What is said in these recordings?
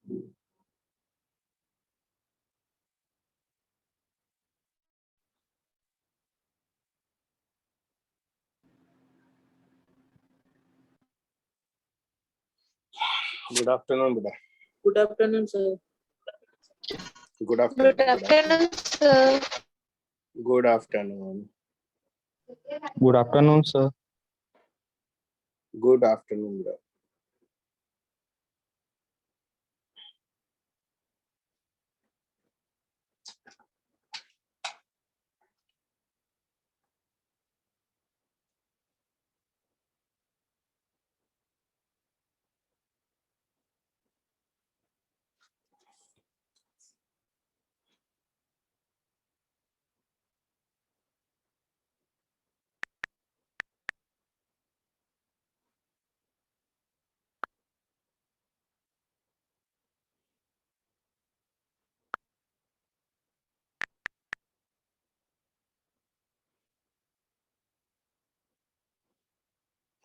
Good afternoon बेटा। Good afternoon sir. Good afternoon. Good afternoon sir. Good afternoon. Good afternoon sir. Good afternoon बेटा।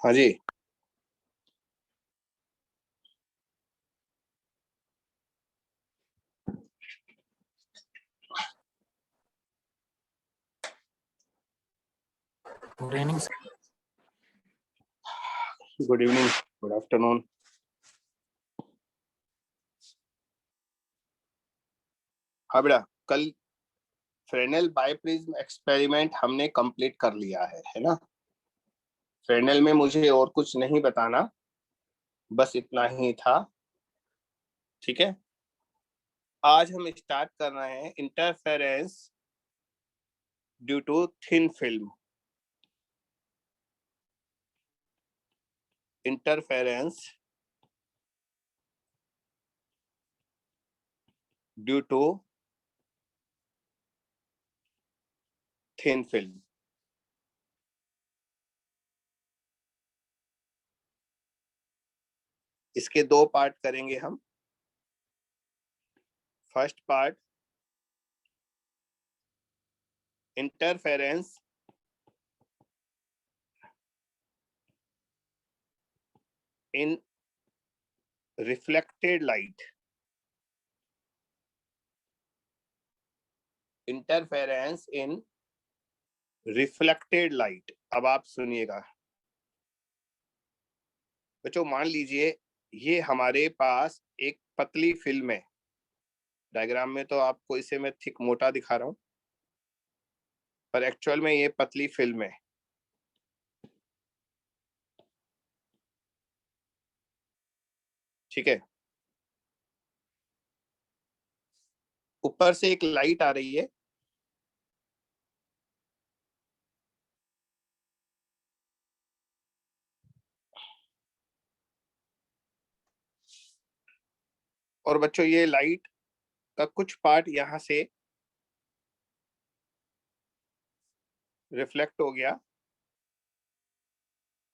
हाँ जी। Good evening. Good evening. Good afternoon. हाँ बेटा, कल Fresnel biprism experiment हमने complete कर लिया है ना। फ्रेनेल में मुझे और कुछ नहीं बताना, बस इतना ही था। ठीक है, आज हम स्टार्ट कर रहे हैं interference due to thin film. Interference due to thin film. इसके दो पार्ट करेंगे हम। First part, interference in reflected light. Interference in reflected light. अब आप सुनिएगा बच्चों, मान लीजिए ये हमारे पास एक पतली फिल्म है। डायग्राम में तो आपको इसे मैं थिक मोटा दिखा रहा हूं, पर एक्चुअल में ये पतली फिल्म है। ठीक है, ऊपर से एक लाइट आ रही है, और बच्चों ये लाइट का कुछ पार्ट यहां से रिफ्लेक्ट हो गया,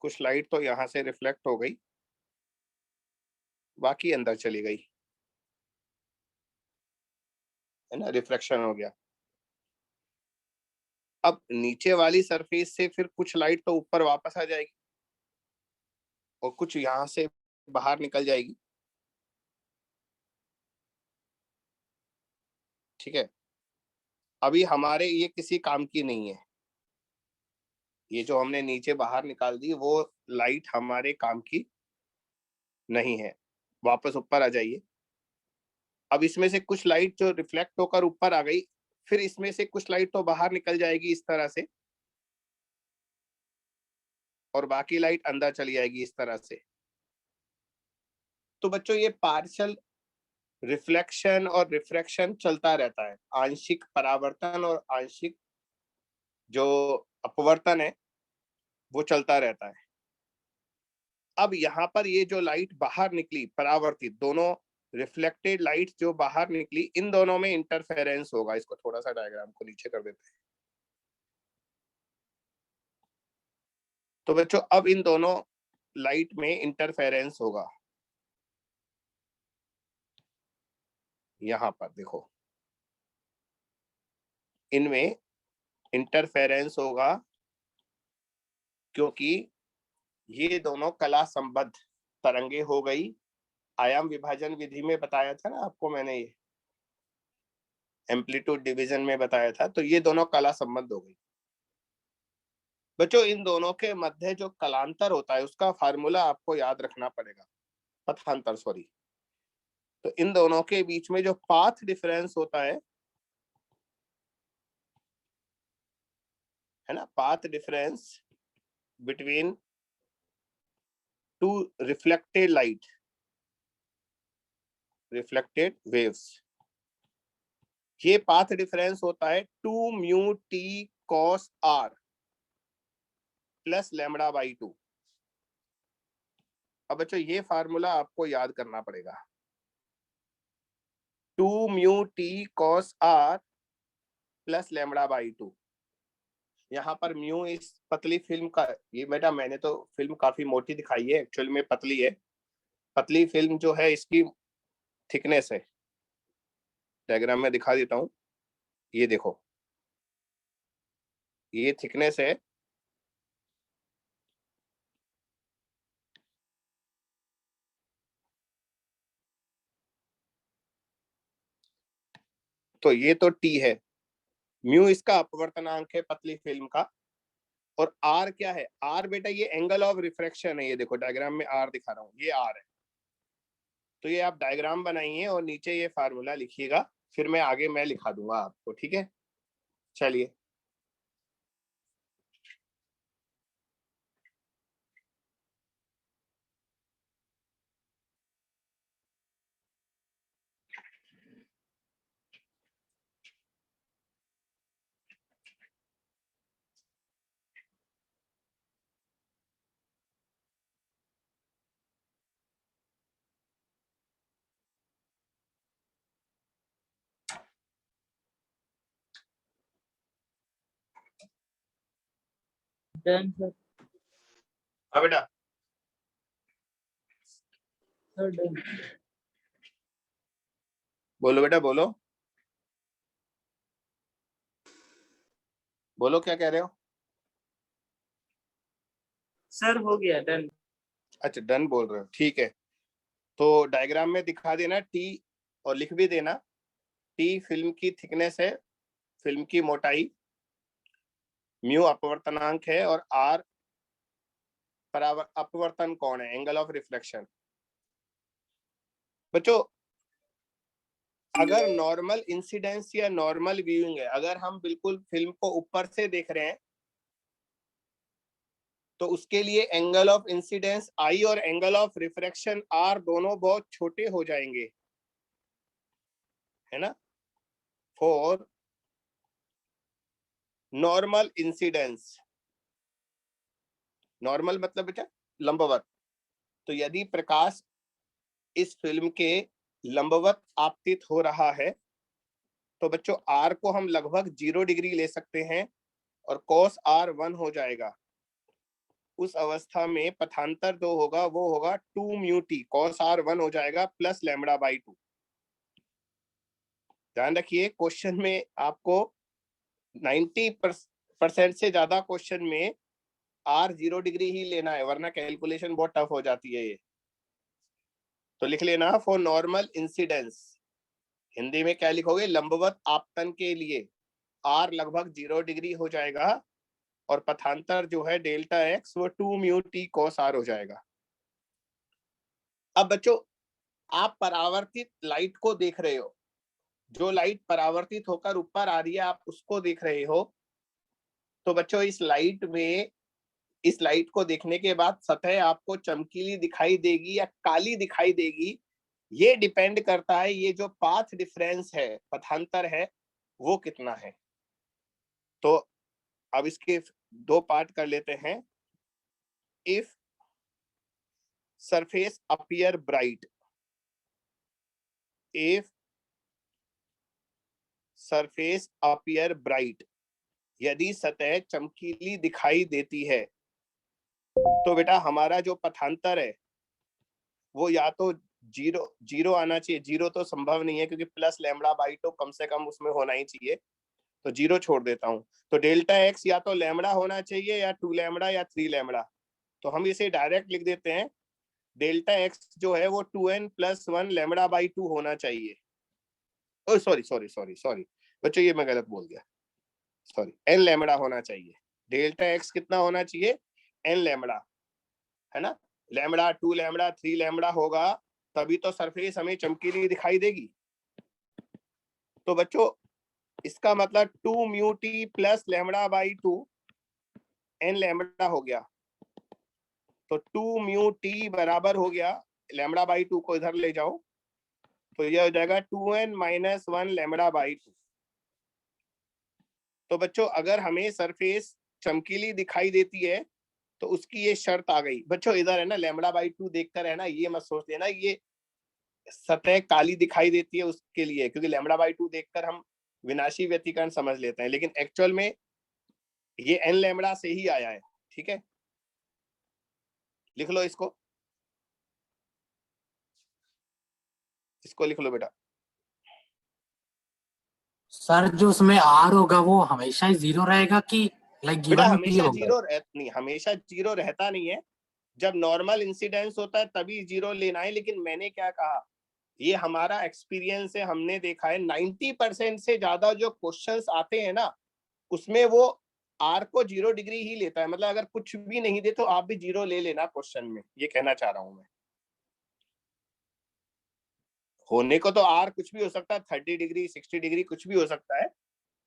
कुछ लाइट तो यहां से रिफ्लेक्ट हो गई, बाकी अंदर चली गई, है ना, रिफ्लेक्शन हो गया। अब नीचे वाली सरफेस से फिर कुछ लाइट तो ऊपर वापस आ जाएगी और कुछ यहां से बाहर निकल जाएगी। ठीक है, अभी हमारे ये किसी काम की नहीं है। ये जो हमने नीचे बाहर निकाल दी वो लाइट हमारे काम की नहीं है, वापस ऊपर आ जाइए। अब इसमें से कुछ लाइट जो रिफ्लेक्ट होकर ऊपर आ गई, फिर इसमें से कुछ लाइट तो बाहर निकल जाएगी इस तरह से, और बाकी लाइट अंदर चली जाएगी इस तरह से। तो बच्चों ये पार्शियल रिफ्लेक्शन और रिफ्रैक्शन चलता रहता है। आंशिक परावर्तन और आंशिक जो अपवर्तन है वो चलता रहता है। अब यहाँ पर ये जो लाइट बाहर निकली, परावर्तित, दोनों रिफ्लेक्टेड लाइट जो बाहर निकली, इन दोनों में इंटरफेरेंस होगा। इसको थोड़ा सा डायग्राम को नीचे कर देते हैं। तो बच्चों अब इन दोनों लाइट में इंटरफेरेंस होगा। यहां पर देखो, इनमें इंटरफेरेंस होगा क्योंकि ये दोनों कला संबद्ध तरंगे हो गई आयाम विभाजन विधि में बताया था ना आपको मैंने, ये एम्पलीट्यूड डिवीजन में बताया था। तो ये दोनों कला संबंध हो गई बच्चों। इन दोनों के मध्य जो कलांतर होता है उसका फार्मूला आपको याद रखना पड़ेगा, पथांतर सॉरी। तो इन दोनों के बीच में जो पाथ डिफरेंस होता है ना, path difference between two reflected light, reflected waves, ये पाथ डिफरेंस होता है 2 mu T cos R plus lambda by 2। अब बच्चों ये फार्मूला आपको याद करना पड़ेगा, 2 mu T cos R plus lambda by 2। यहाँ पर म्यू इस पतली फिल्म का, ये बेटा मैंने तो फिल्म काफी मोटी दिखाई है, एक्चुअल में पतली है। पतली फिल्म जो है इसकी थिकनेस है, डायग्राम में दिखा देता हूँ, ये देखो ये थिकनेस है। तो ये तो टी है, म्यू इसका अपवर्तनांक है पतली फिल्म का, और आर क्या है, आर बेटा ये एंगल ऑफ रिफ्रैक्शन है। ये देखो डायग्राम में आर दिखा रहा हूँ, ये आर है। तो ये आप डायग्राम बनाइए और नीचे ये फार्मूला लिखिएगा, फिर मैं आगे मैं लिखा दूंगा आपको, ठीक है। चलिए डन सर। हाँ बेटा, सर डन। बोलो बेटा बोलो, बोलो क्या कह रहे हो। सर हो गया डन। अच्छा डन बोल रहे हो, ठीक है। तो डायग्राम में दिखा देना टी, और लिख भी देना टी फिल्म की थिकनेस है, फिल्म की मोटाई, म्यू अपवर्तनांक है, और आर अपवर्तन कोण है, एंगल ऑफ रिफ्लेक्शन। बच्चों अगर नॉर्मल इंसिडेंस या नॉर्मल व्यूइंग है, अगर हम बिल्कुल फिल्म को ऊपर से देख रहे हैं तो उसके लिए एंगल ऑफ इंसिडेंस आई और एंगल ऑफ रिफ्रैक्शन आर दोनों बहुत छोटे हो जाएंगे, है ना। फॉर नॉर्मल इंसिडेंस, नॉर्मल मतलब बेटा लंबवत। तो यदि प्रकाश इस फिल्म के लंबवत आपतित हो रहा है तो बच्चों आर को हम लगभग 0 डिग्री ले सकते हैं और कॉस आर 1 हो जाएगा। उस अवस्था में पथांतर जो होगा वो होगा 2 म्यू टी, कॉस आर 1 हो जाएगा प्लस लैम्बडा बाई 2। ध्यान रखिए क्वेश्चन में आपको 90% से ज्यादा क्वेश्चन में आर 0 डिग्री ही लेना है, वरना कैलकुलेशन बहुत टफ हो जाती है ये। तो लिख लेना फॉर नॉर्मल इंसिडेंस, हिंदी में क्या लिखोगे, लंबवत आपतन के लिए आर लगभग 0 डिग्री हो जाएगा और पथांतर जो है डेल्टा एक्स वो 2 म्यू टी कॉस आर हो जाएगा। अब बच्चों आप परावर्तित लाइट को देख रहे हो, जो लाइट परावर्तित होकर ऊपर आ रही है आप उसको देख रहे हो। तो बच्चों इस लाइट को देखने के बाद सतह आपको चमकीली दिखाई देगी या काली दिखाई देगी, ये डिपेंड करता है ये जो पाथ डिफरेंस है, पथांतर है, वो कितना है। तो अब इसके 2 पार्ट कर लेते हैं। If surface appear bright, if surface appear bright, यदि सतह चमकीली दिखाई देती है तो बेटा हमारा जो पथांतर है वो या तो जीरो आना चाहिए। जीरो तो संभव नहीं है क्योंकि प्लस लैम्बडा बाई 2 कम से कम उसमें होना ही चाहिए, तो 0 छोड़ देता हूं। तो डेल्टा एक्स या तो लैम्बडा होना चाहिए या 2 लैम्बडा या 3 लैम्बडा। तो हम इसे डायरेक्ट लिख देते हैं डेल्टा एक्स जो है वो 2n+1 लैम्बडा बाई 2 होना चाहिए। ओ सॉरी सॉरी सॉरी सॉरी बच्चों, ये मैं गलत बोल गया, सॉरी, n लैम्बडा होना चाहिए। डेल्टा एक्स कितना होना चाहिए? n लैम्बडा, है ना। लैम्बडा 2 लैम्बडा 3 लैम्बडा होगा तभी तो सरफेस हमें चमकीली दिखाई देगी। तो बच्चों इसका मतलब 2 mu T plus lambda by 2 n lambda हो गया। तो 2 म्यू टी बराबर हो गया, लैम्बडा बाई 2 को इधर ले जाओ तो यह हो जाएगा 2n-1 लैम्बडा बाई 2। तो बच्चों अगर हमें सरफेस चमकीली दिखाई देती है तो उसकी ये शर्त आ गई। बच्चों इधर है ना, लैम्बडा बाई 2 देखकर है ना, ये मत सोच लेना ये सतह काली दिखाई देती है उसके लिए, क्योंकि लैम्बडा बाई 2 देखकर हम विनाशी व्यतिकरण समझ लेते हैं, लेकिन एक्चुअल में ये n लैम्बडा से ही आया है। ठीक है, लिख लो इसको, इसको लिख लो बेटा। सर जो उसमें आर होगा वो हमेशा ही 0 रहेगा कि लाइक बेटा गिवन में भी हमेशा होगा? जीरो नहीं, हमेशा जीरो रहता नहीं है। जब नॉर्मल इंसिडेंस होता है तभी जीरो लेना है। लेकिन मैंने क्या कहा, ये हमारा एक्सपीरियंस है, हमने देखा है 90% से ज्यादा जो क्वेश्चंस आते हैं ना उसमें वो आर को 0 डिग्री ही लेता है। मतलब अगर कुछ भी नहीं दे तो आप भी 0 ले लेना क्वेश्चन में, ये कहना चाह रहा हूं मैं। होने को तो आर कुछ भी हो सकता है, 30 डिग्री 60 डिग्री कुछ भी हो सकता है,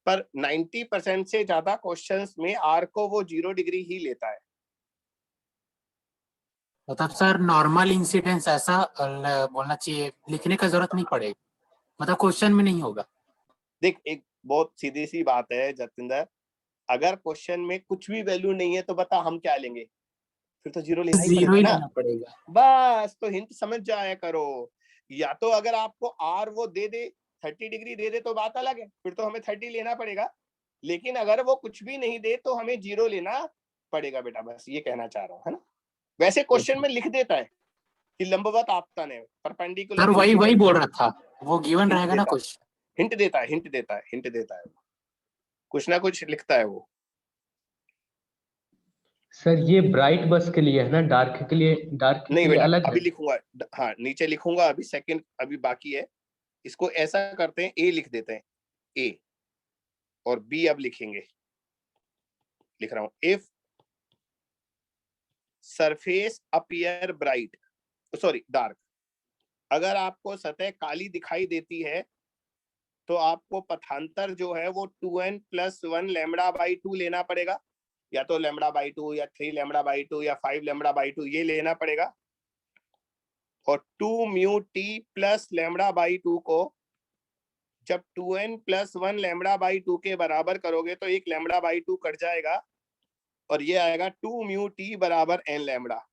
पर 90% से ज्यादा क्वेश्चंस में आर को वो 0 डिग्री ही लेता है। मतलब सर नॉर्मल इंसिडेंस ऐसा बोलना चाहिए, लिखने का जरूरत नहीं पड़ेगा, मतलब क्वेश्चन में नहीं होगा। देख एक बहुत सीधी सी बात है जतिंदर, अगर क्वेश्चन में कुछ भी वैल्यू नहीं है तो बता हम क्या लेंगे, फिर तो 0 लेना ही 0 पड़ेगा ही ना। लेना पड़ेगा। बस तो हिंट समझ जाया करो। या तो अगर आपको आर वो दे दे 30 डिग्री दे दे तो बात अलग है, फिर तो हमें 30 लेना पड़ेगा। लेकिन अगर वो कुछ भी नहीं दे तो हमें 0 लेना पड़ेगा बेटा, बस ये कहना चाह रहा हूँ, है ना। वैसे क्वेश्चन में लिख देता है कि लंबवत आपतन है, सर परपेंडिकुलर वही वही इंसिडेंस, बोल रहा था, वो गिवन हिंट रहेगा ना देता है, कुछ। हिंट देता है, हिंट देता है, हिंट देता है, कुछ ना कुछ लिखता है वो। सर ये ब्राइट बस के लिए है ना, डार्क के लिए, डार्क के नहीं लिए बेटा अलग है? अभी लिखूंगा, हाँ नीचे लिखूंगा, अभी सेकंड अभी बाकी है। इसको ऐसा करते हैं, ए लिख देते हैं, ए और बी अब लिखेंगे। लिख रहा हूं, if surface appear bright, sorry dark, अगर आपको सतह काली दिखाई देती है तो आपको पथांतर जो है वो 2n+1 लैम्बडा बाई 2 लेना पड़ेगा, या तो लैम्बडा बाई 2 या 3 लैम्बडा बाई 2 या 5 लैम्बडा बाई 2 ये लेना पड़ेगा। और 2 mu T plus lambda by 2 को जब 2n+1 लैम्बडा बाई 2 के बराबर करोगे तो एक लैम्बडा बाई 2 कट जाएगा और ये आएगा 2 म्यू टी बराबर n लैम्बडा।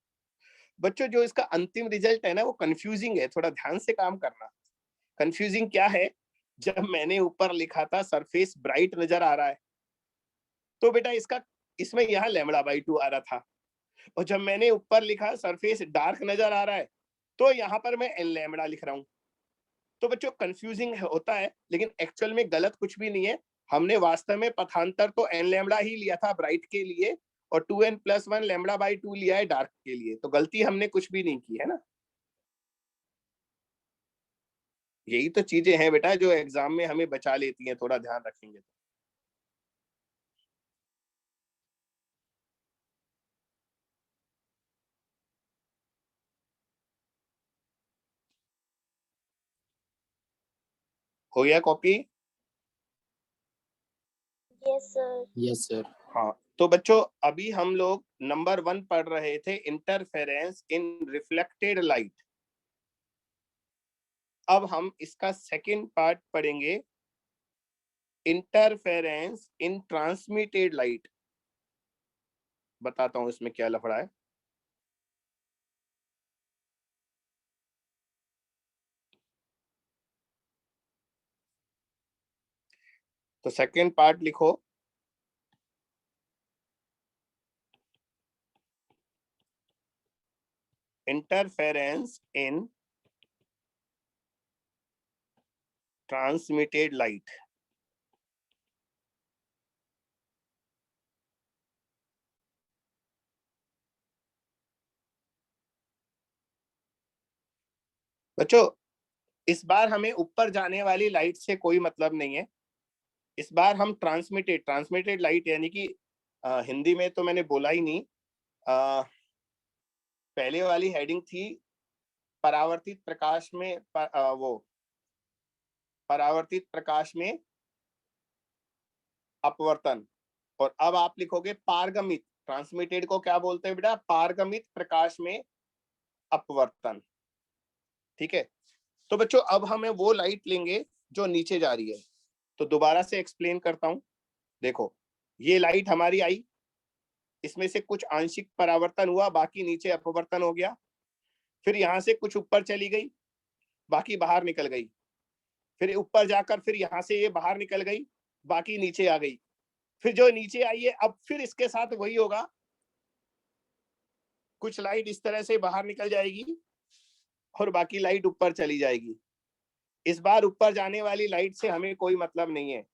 बच्चों जो इसका अंतिम रिजल्ट है ना वो कंफ्यूजिंग है, थोड़ा ध्यान से काम करना। कंफ्यूजिंग क्या है, जब मैंने ऊपर लिखा था सरफेस ब्राइट नजर आ रहा है तो बेटा इसका इसमें यहाँ लैम्बडा बाई 2 आ रहा था, और जब मैंने ऊपर लिखा सरफेस डार्क नजर आ रहा है तो यहाँ पर मैं n लैम्बडा लिख रहा हूँ। तो बच्चों कंफ्यूजिंग होता है लेकिन एक्चुअल में गलत कुछ भी नहीं है। हमने वास्तव में पथांतर तो n लैम्बडा ही लिया था ब्राइट के लिए और 2n+1 लैम्बडा बाई 2 लिया है डार्क के लिए, तो गलती हमने कुछ भी नहीं की है ना। यही तो चीजें हैं बेटा जो एग्जाम में हमें बचा लेती हैं, थोड़ा ध्यान रखेंगे तो। हो गया copy? Yes, sir. Yes sir. हाँ तो बच्चों अभी हम लोग नंबर 1 पढ़ रहे थे, इंटरफेरेंस इन रिफ्लेक्टेड लाइट। अब हम इसका सेकंड पार्ट पढ़ेंगे, इंटरफेरेंस इन ट्रांसमिटेड लाइट। बताता हूं इसमें क्या लफड़ा है। तो सेकंड पार्ट लिखो, इंटरफेरेंस इन ट्रांसमिटेड लाइट। बच्चों इस बार हमें ऊपर जाने वाली लाइट से कोई मतलब नहीं है, इस बार हम ट्रांसमिटेड लाइट यानी कि हिंदी में तो मैंने बोला ही नहीं, पहले वाली हेडिंग थी परावर्तित प्रकाश में परावर्तित प्रकाश में अपवर्तन, और अब आप लिखोगे पारगमित, ट्रांसमिटेड को क्या बोलते हैं बेटा, पारगमित प्रकाश में अपवर्तन। ठीक है, तो बच्चों अब हमें वो लाइट लेंगे जो नीचे जा रही है। तो दोबारा से एक्सप्लेन करता हूं, देखो ये लाइट हमारी आई, इसमें से कुछ आंशिक परावर्तन हुआ, बाकी नीचे अपवर्तन हो गया, फिर यहां से कुछ ऊपर चली गई, बाकी बाहर निकल गई, फिर ऊपर जाकर फिर यहां से ये बाहर निकल गई, बाकी नीचे आ गई, फिर जो नीचे आई है अब फिर इसके साथ वही होगा, कुछ लाइट इस तरह से बाहर निकल जाएगी और बाकी लाइट ऊपर चली जाएगी। इस बार ऊपर जाने वाली लाइट से हमें कोई मतलब नहीं है,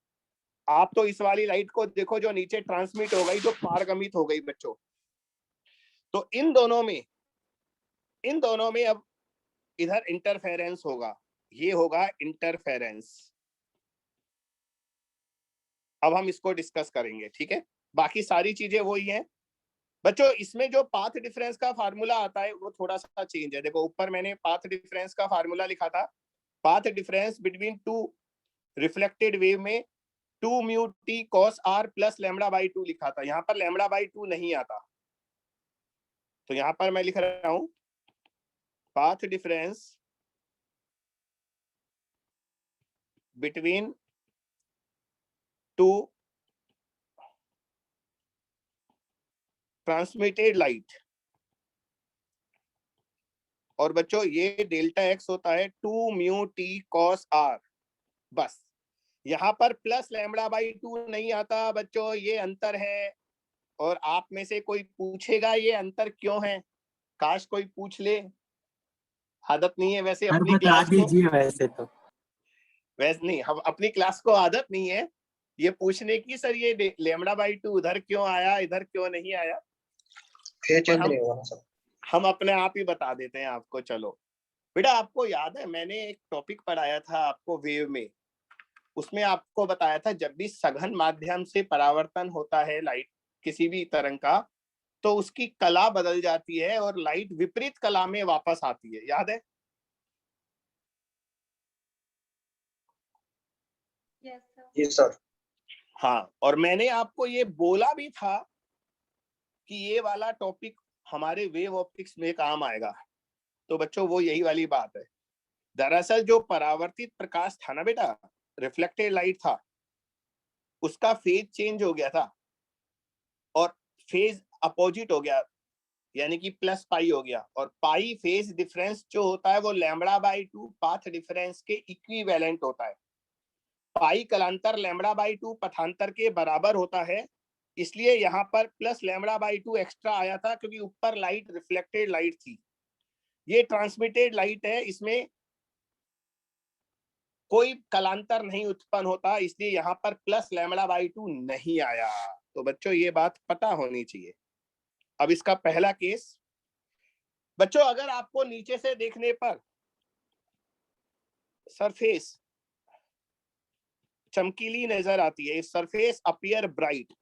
आप तो इस वाली लाइट को देखो जो नीचे ट्रांसमिट हो गई, जो पारगमित हो गई बच्चों। तो इन दोनों में अब इधर इंटरफेरेंस होगा, ये होगा इंटरफेरेंस। अब हम इसको डिस्कस करेंगे, ठीक है, बाकी सारी चीजें वही हैं बच्चों। इसमें जो पाथ डिफरेंस का फार्मूला आता है वो थोड़ा सा चेंज है। देखो ऊपर मैंने पाथ डिफरेंस का फार्मूला लिखा था, path difference between two reflected wave में 2 mu T cos R plus lambda by 2 लिखा था, यहाँ पर लैम्बडा बाई 2 नहीं आता, तो यहाँ पर मैं लिख रहा हूं path difference between to transmitted light, और बच्चों ये डेल्टा एक्स होता है 2 म्यू टी कॉस आर, बस यहाँ पर प्लस लैम्बडा बाई 2 नहीं आता बच्चों, ये अंतर है। और आप में से कोई पूछेगा ये अंतर क्यों है, काश कोई पूछ ले, आदत नहीं है वैसे सर अपनी बता क्लास को, दीजिए वैसे तो। वैसे नहीं, हम अपनी क्लास को आदत नहीं है ये पूछने की, सर ये लैम्बडा बाई 2 उधर क्यों आया, इधर क्यों नहीं आया, हम अपने आप ही बता देते हैं आपको। चलो बेटा, आपको याद है मैंने एक टॉपिक पढ़ाया था आपको वेव में, उसमें आपको बताया था जब भी सघन माध्यम से परावर्तन होता है लाइट किसी भी तरंग का, तो उसकी कला बदल जाती है और लाइट विपरीत कला में वापस आती है, याद है? जी सर। हाँ, और मैंने आपको ये बोला भी था कि ये वाला टॉपिक हमारे वेव ऑप्टिक्स में काम आएगा। तो बच्चों वो यही वाली बात है, दरअसल जो परावर्तित प्रकाश था ना बेटा, रिफ्लेक्टेड लाइट था, उसका फेज चेंज हो गया था और फेज अपोजिट हो गया, यानी कि प्लस पाई हो गया, और पाई फेज डिफरेंस जो होता है वो लैम्बडा बाई 2 पाथ डिफरेंस के इक्विवेलेंट होता है। पाई कलांतर लैम्बडा बाई 2 पथांतर के बराबर होता है, इसलिए यहाँ पर प्लस लैम्बडा बाई 2 एक्स्ट्रा आया था, क्योंकि ऊपर लाइट रिफ्लेक्टेड लाइट थी, ये ट्रांसमिटेड लाइट है, इसमें कोई कलांतर नहीं उत्पन्न होता, इसलिए यहाँ पर प्लस लैम्बडा बाई 2 नहीं आया। तो बच्चों ये बात पता होनी चाहिए। अब इसका पहला केस बच्चों, अगर आपको नीचे से देखने पर सरफेस चमकीली नजर आती है, सरफेस अपीयर ब्राइट,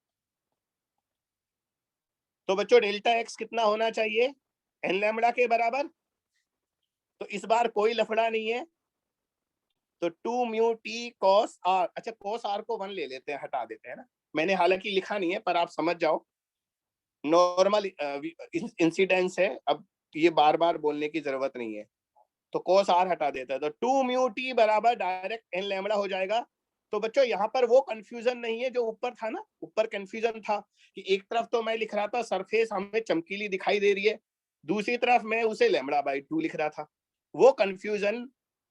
तो बच्चों डेल्टा एक्स कितना होना चाहिए, एन लैम्बडा के बराबर। तो इस बार कोई लफड़ा नहीं है, तो 2 म्यू टी कॉस आर, अच्छा कॉस आर को 1 ले लेते हैं, हटा देते हैं ना, मैंने हालांकि लिखा नहीं है पर आप समझ जाओ, नॉर्मल इंसिडेंस है, अब ये बार बार बोलने की जरूरत नहीं है, तो cos r हटा देता है, तो 2 म्यू टी बराबर डायरेक्ट n लैम्बडा हो जाएगा। तो बच्चों यहाँ पर वो कंफ्यूजन नहीं है जो ऊपर था ना, ऊपर कंफ्यूजन था कि एक तरफ तो मैं लिख रहा था सरफेस हमें चमकीली दिखाई दे रही है, दूसरी तरफ मैं उसे लैम्बडा बाई 2 लिख रहा था, वो कंफ्यूजन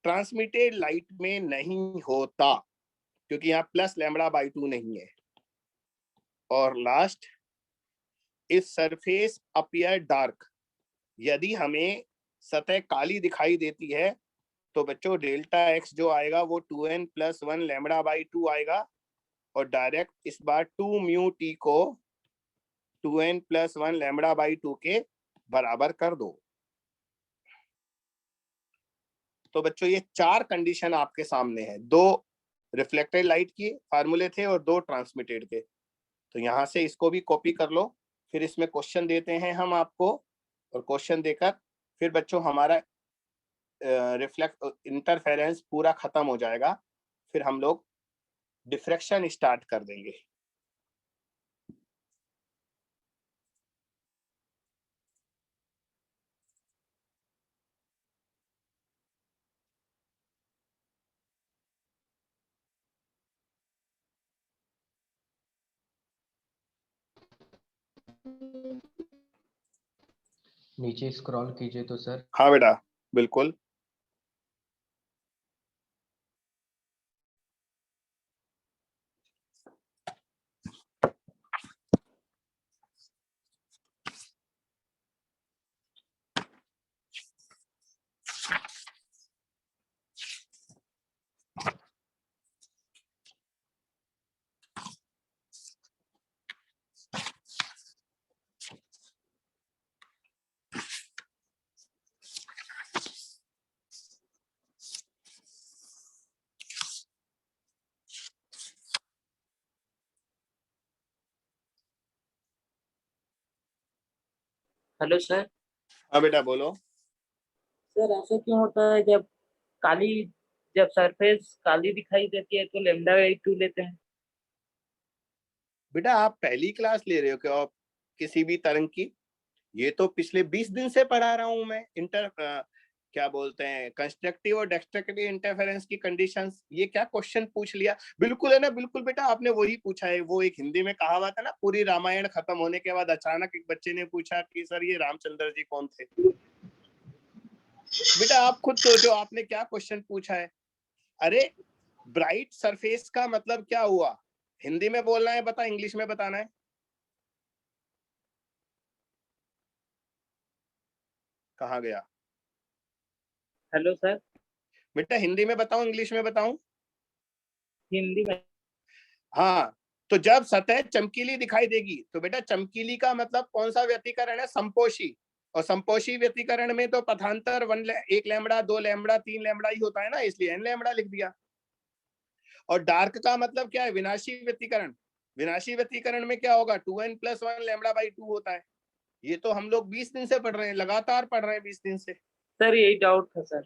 ट्रांसमिटेड लाइट में नहीं होता, क्योंकि यहाँ प्लस लैम्बडा बाई 2 नहीं है। और last, if surface appear dark, यदि हमें सतह काली दिखाई देती है, तो बच्चों डेल्टा एक्स जो आएगा वो 2n + 1 लैम्बडा बाई 2 आएगा, और डायरेक्ट इस बार 2 म्यू टी को 2n + 1 लैम्बडा बाई 2 के बराबर कर दो। तो बच्चों ये 4 कंडीशन आपके सामने है, 2 रिफ्लेक्टेड लाइट की फार्मूले थे और 2 ट्रांसमिटेड के। तो यहाँ से इसको भी कॉपी कर लो, फिर इसमें क्वेश्चन देते हैं हम आपको, और क्वेश्चन देकर फिर बच्चों हमारा रिफ्लेक्ट इंटरफेरेंस पूरा खत्म हो जाएगा, फिर हम लोग डिफ्रैक्शन स्टार्ट कर देंगे। नीचे स्क्रॉल कीजिए तो सर। हाँ बेटा, बिल्कुल। Hello sir. हाँ बेटा बोलो। सर ऐसा क्यों होता है जब सरफेस काली दिखाई देती है तो λ/2 लेते हैं? बेटा आप पहली क्लास ले रहे हो क्या आप किसी भी तरंग की? ये तो पिछले 20 दिन से पढ़ा रहा हूं मैं, क्या बोलते हैं, कंस्ट्रक्टिव और डिस्ट्रक्टिव इंटरफेरेंस की कंडीशंस। ये क्या क्वेश्चन पूछ लिया? बिल्कुल है ना, बिल्कुल बेटा आपने वही पूछा है। वो एक हिंदी में कहावत है ना, पूरी रामायण खत्म होने के बाद अचानक एक बच्चे ने पूछा कि सर ये रामचंद्र जी कौन थे? बेटा आप खुद सोचो आपने क्या क्वेश्चन पूछा है। अरे ब्राइट सरफेस का मतलब क्या हुआ? हिंदी में बोलना है बता, इंग्लिश में बताना है? कहाँ गया? Hello sir. बेटा हिंदी में बताऊं इंग्लिश में बताऊं? हिंदी में। हाँ, तो जब सतह चमकीली दिखाई देगी तो बेटा चमकीली का मतलब कौन सा व्यतिकरण है? संपोषी। और संपोषी व्यतिकरण में तो पथांतर 1 लैम्बडा 2 लैम्बडा 3 लैम्बडा ही होता है ना, इसलिए n लैम्बडा लिख दिया। और डार्क का मतलब क्या है? विनाशी व्यतिकरण। विनाशी व्यतिकरण में क्या होगा? 2n+1 λ/2 होता है। ये तो हम लोग 20 दिन से पढ़ रहे हैं, लगातार पढ़ रहे हैं 20 दिन से। सर यही डाउट था सर।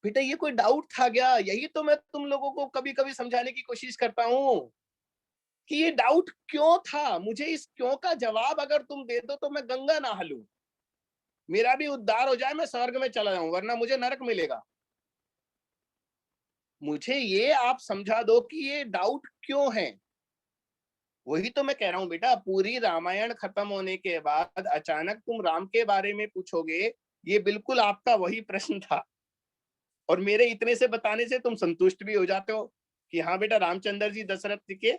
बेटा ये कोई डाउट था क्या? यही तो मैं तुम लोगों को कभी कभी समझाने की कोशिश करता हूँ कि ये डाउट क्यों था। मुझे इस क्यों का जवाब अगर तुम दे दो तो मैं गंगा नहा लूं, मेरा भी उद्धार हो जाए, मैं स्वर्ग में चला जाऊं, वरना मुझे नरक मिलेगा। मुझे ये आप समझा दो कि ये डाउट क्यों है। वही तो मैं कह रहा हूं बेटा, पूरी रामायण खत्म होने के बाद अचानक तुम राम के बारे में पूछोगे, ये बिल्कुल आपका वही प्रश्न था। और मेरे इतने से बताने से तुम संतुष्ट भी हो जाते हो कि हाँ बेटा रामचंद्र जी दशरथ के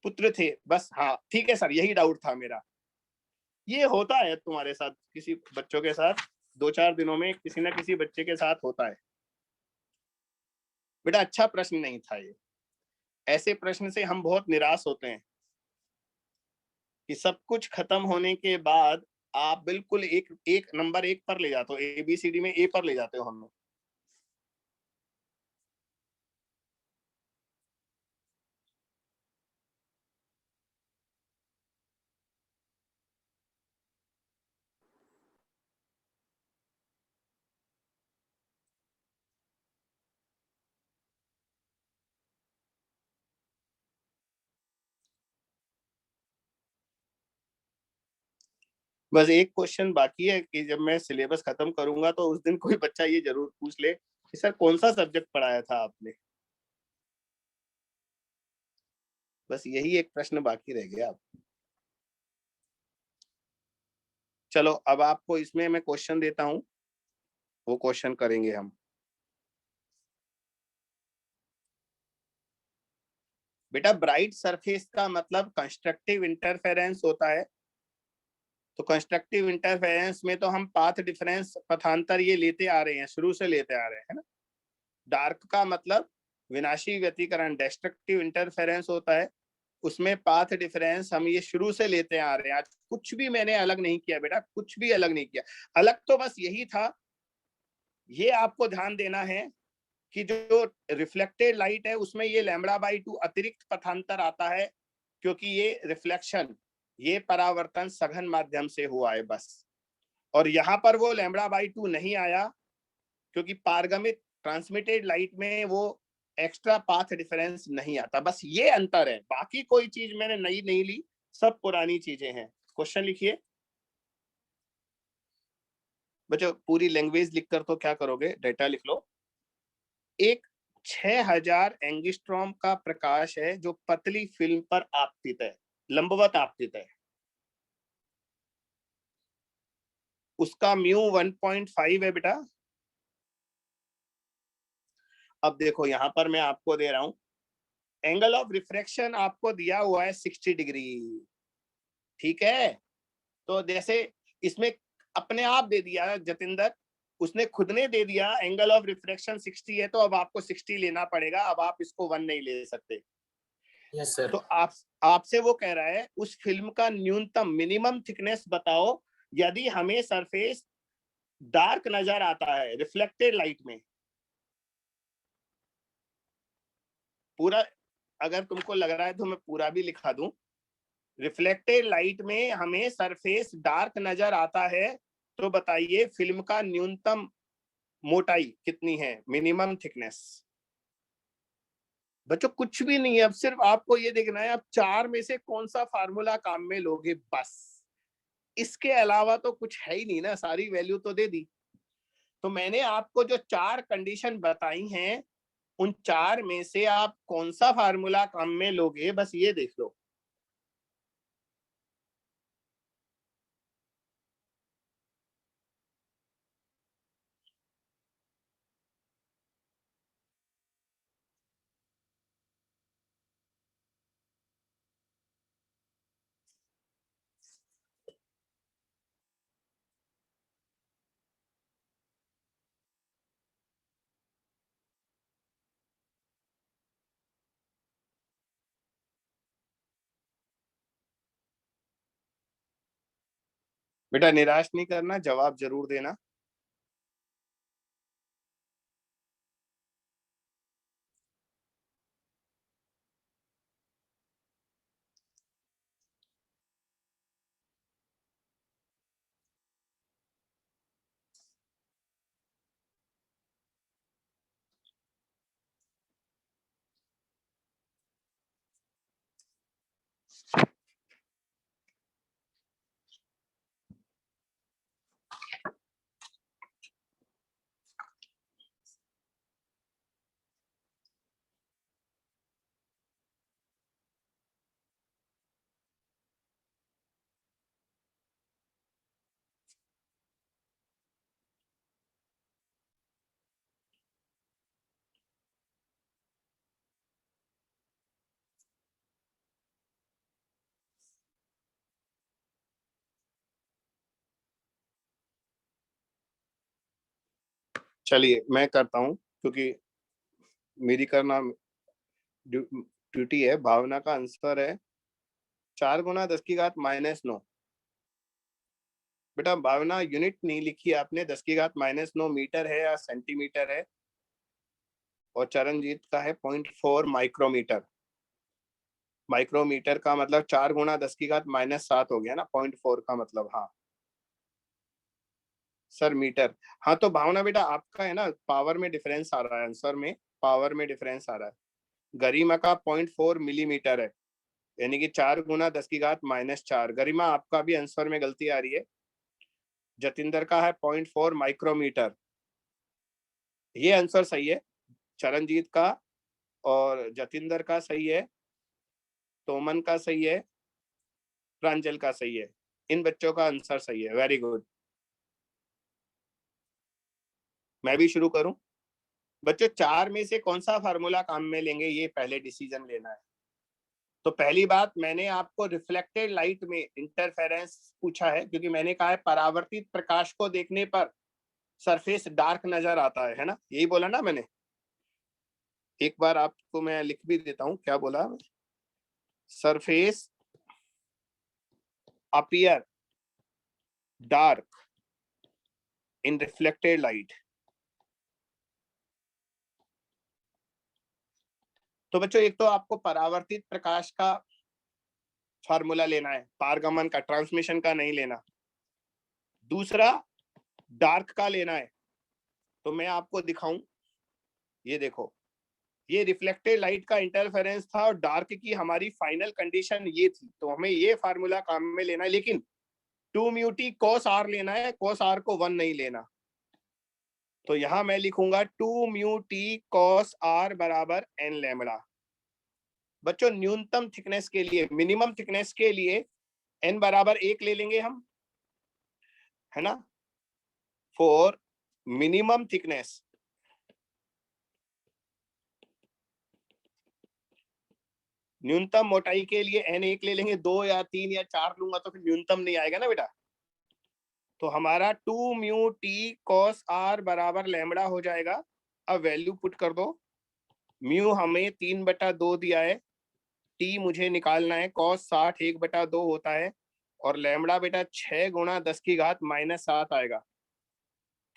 पुत्र थे, बस हाँ ठीक है सर, यही डाउट था मेरा। ये होता है तुम्हारे साथ, किसी बच्चों के साथ 2-4 दिनों में किसी ना किसी बच्चे के साथ होता है। बेटा अच्छा प्रश्न नहीं था ये। ऐसे प्रश्न से हम बहुत निराश होते हैं कि सब कुछ खत्म होने के बाद आप बिल्कुल एक नंबर 1 पर ले जाते हो, ABCD में A पर ले जाते हो हम लोग। बस एक क्वेश्चन बाकी है कि जब मैं सिलेबस खत्म करूंगा तो उस दिन कोई बच्चा ये जरूर पूछ ले कि सर कौन सा सब्जेक्ट पढ़ाया था आपने। बस यही एक प्रश्न बाकी रह गया। चलो अब आपको इसमें मैं क्वेश्चन देता हूं, वो क्वेश्चन करेंगे हम। बेटा ब्राइट सरफेस का मतलब कंस्ट्रक्टिव इंटरफेरेंस होता है। तो कंस्ट्रक्टिव इंटरफेरेंस में तो हम पाथ डिफरेंस, पथांतर ये लेते आ रहे हैं, शुरू से लेते आ रहे हैं ना। डार्क का मतलब विनाशी व्यतिकरण, डिस्ट्रक्टिव इंटरफेरेंस होता है, उसमें पाथ डिफरेंस हम ये शुरू से लेते आ रहे हैं। आज कुछ भी मैंने अलग नहीं किया बेटा, कुछ भी अलग नहीं किया। अलग तो बस यही था ये आपको ध्यान देना है कि जो रिफ्लेक्टेड लाइट है उसमें ये λ/2 अतिरिक्त पथांतर आता है, क्योंकि ये रिफ्लेक्शन, ये परावर्तन सघन माध्यम से हुआ है बस। और यहाँ पर वो λ/2 नहीं आया, क्योंकि पारगमित ट्रांसमिटेड लाइट में वो एक्स्ट्रा पाथ डिफरेंस नहीं आता। बस ये अंतर है, बाकी कोई चीज मैंने नई नहीं ली, सब पुरानी चीजें हैं। क्वेश्चन लिखिए बच्चों, पूरी लैंग्वेज लिखकर तो क्या करोगे, डेटा लिख लो। एक 6000 एंगस्ट्रॉम का प्रकाश है जो पतली फिल्म पर आपतित है, लंबवत आपतित है। उसका म्यू 1.5 है बेटा। अब देखो यहां पर मैं आपको दे रहा हूं, एंगल ऑफ रिफ्रैक्शन आपको दिया हुआ है 60 डिग्री, ठीक है। तो जैसे इसमें अपने आप दे दिया जतिंदर, उसने खुद ने दे दिया एंगल ऑफ रिफ्रैक्शन 60 है, तो अब आपको 60 लेना पड़ेगा, अब आप इसको 1 नहीं ले सकते। Yes sir. तो आपसे वो कह रहा है उस फिल्म का न्यूनतम मिनिमम थिकनेस बताओ यदि हमें सरफेस डार्क नजर आता है रिफ्लेक्टेड लाइट में। पूरा अगर तुमको लग रहा है तो मैं पूरा भी लिखा दूं, रिफ्लेक्टेड लाइट में हमें सरफेस डार्क नजर आता है, तो बताइए फिल्म का न्यूनतम मोटाई कितनी है, मिनिमम थिकनेस। बच्चों कुछ भी नहीं है, अब सिर्फ आपको ये देखना है आप 4 में से कौन सा फार्मूला काम में लोगे, बस। इसके अलावा तो कुछ है ही नहीं ना, सारी वैल्यू तो दे दी। तो मैंने आपको जो 4 कंडीशन बताई हैं, उन 4 में से आप कौन सा फार्मूला काम में लोगे, बस ये देख लो। बेटा निराश नहीं करना, जवाब जरूर देना। चलिए मैं करता हूं, क्योंकि मेरी करना ड्यूटी है। भावना का आंसर है 4 गुना 10 की घात -9। बेटा भावना यूनिट नहीं लिखी आपने, 10 की घात -9 मीटर है या सेंटीमीटर है, और चरणजीत का है 0.4 माइक्रोमीटर। माइक्रोमीटर का मतलब 4 गुना 10 की घात -7 हो गया ना, 0.4 का मतलब। हाँ सर मीटर। हाँ तो भावना बेटा आपका है ना, पावर में डिफरेंस आ रहा है आंसर में, पावर में डिफरेंस आ रहा है। गरिमा का 0.4 मिलीमीटर है, यानी कि 4 गुना 10 की घात -4। गरिमा आपका भी आंसर में गलती आ रही है। जतिंदर का है 0.4 माइक्रोमीटर, ये आंसर सही है। चरणजीत का और जतिंदर का सही है, तोमन का सही है, प्रांजल का सही है। इन बच्चों का आंसर सही है, वेरी गुड। मैं भी शुरू करूं बच्चों, 4 में से कौन सा फार्मूला काम में लेंगे, ये पहले डिसीजन लेना है। तो पहली बात, मैंने आपको रिफ्लेक्टेड लाइट में इंटरफेरेंस पूछा है, क्योंकि मैंने कहा है परावर्तित प्रकाश को देखने पर सरफेस डार्क नजर आता है ना, यही बोला ना मैंने। एक बार आपको मैं लिख भी देता हूं क्या बोला। Surface appear dark in reflected light, तो बच्चों एक तो आपको परावर्तित प्रकाश का फार्मूला लेना है, पारगमन का, ट्रांसमिशन का नहीं लेना। दूसरा डार्क का लेना है। तो मैं आपको दिखाऊं, ये देखो, ये रिफ्लेक्टेड लाइट का इंटरफेरेंस था और डार्क की हमारी फाइनल कंडीशन ये थी। तो हमें ये फार्मूला काम में लेना है, लेकिन 2 म्यू टी cos r लेना है, cos r को 1 नहीं लेना। तो यहां मैं लिखूंगा 2 म्यू टी cos r बराबर n लैम्बडा। बच्चों न्यूनतम थिकनेस के लिए, मिनिमम थिकनेस के लिए n बराबर 1 ले लेंगे हम, है ना। फॉर मिनिमम थिकनेस, न्यूनतम मोटाई के लिए n 1 ले लेंगे। 2 या 3 या 4 लूंगा तो फिर न्यूनतम नहीं आएगा ना बेटा। तो हमारा 2 म्यू टी cos r बराबर लैम्बडा हो जाएगा। अब वैल्यू पुट कर दो। म्यू हमें 3/2 दिया है, टी मुझे निकालना है, cos 60 1/2 होता है, और लैम्बडा बेटा 6 गुणा 10 की घात -7 आएगा।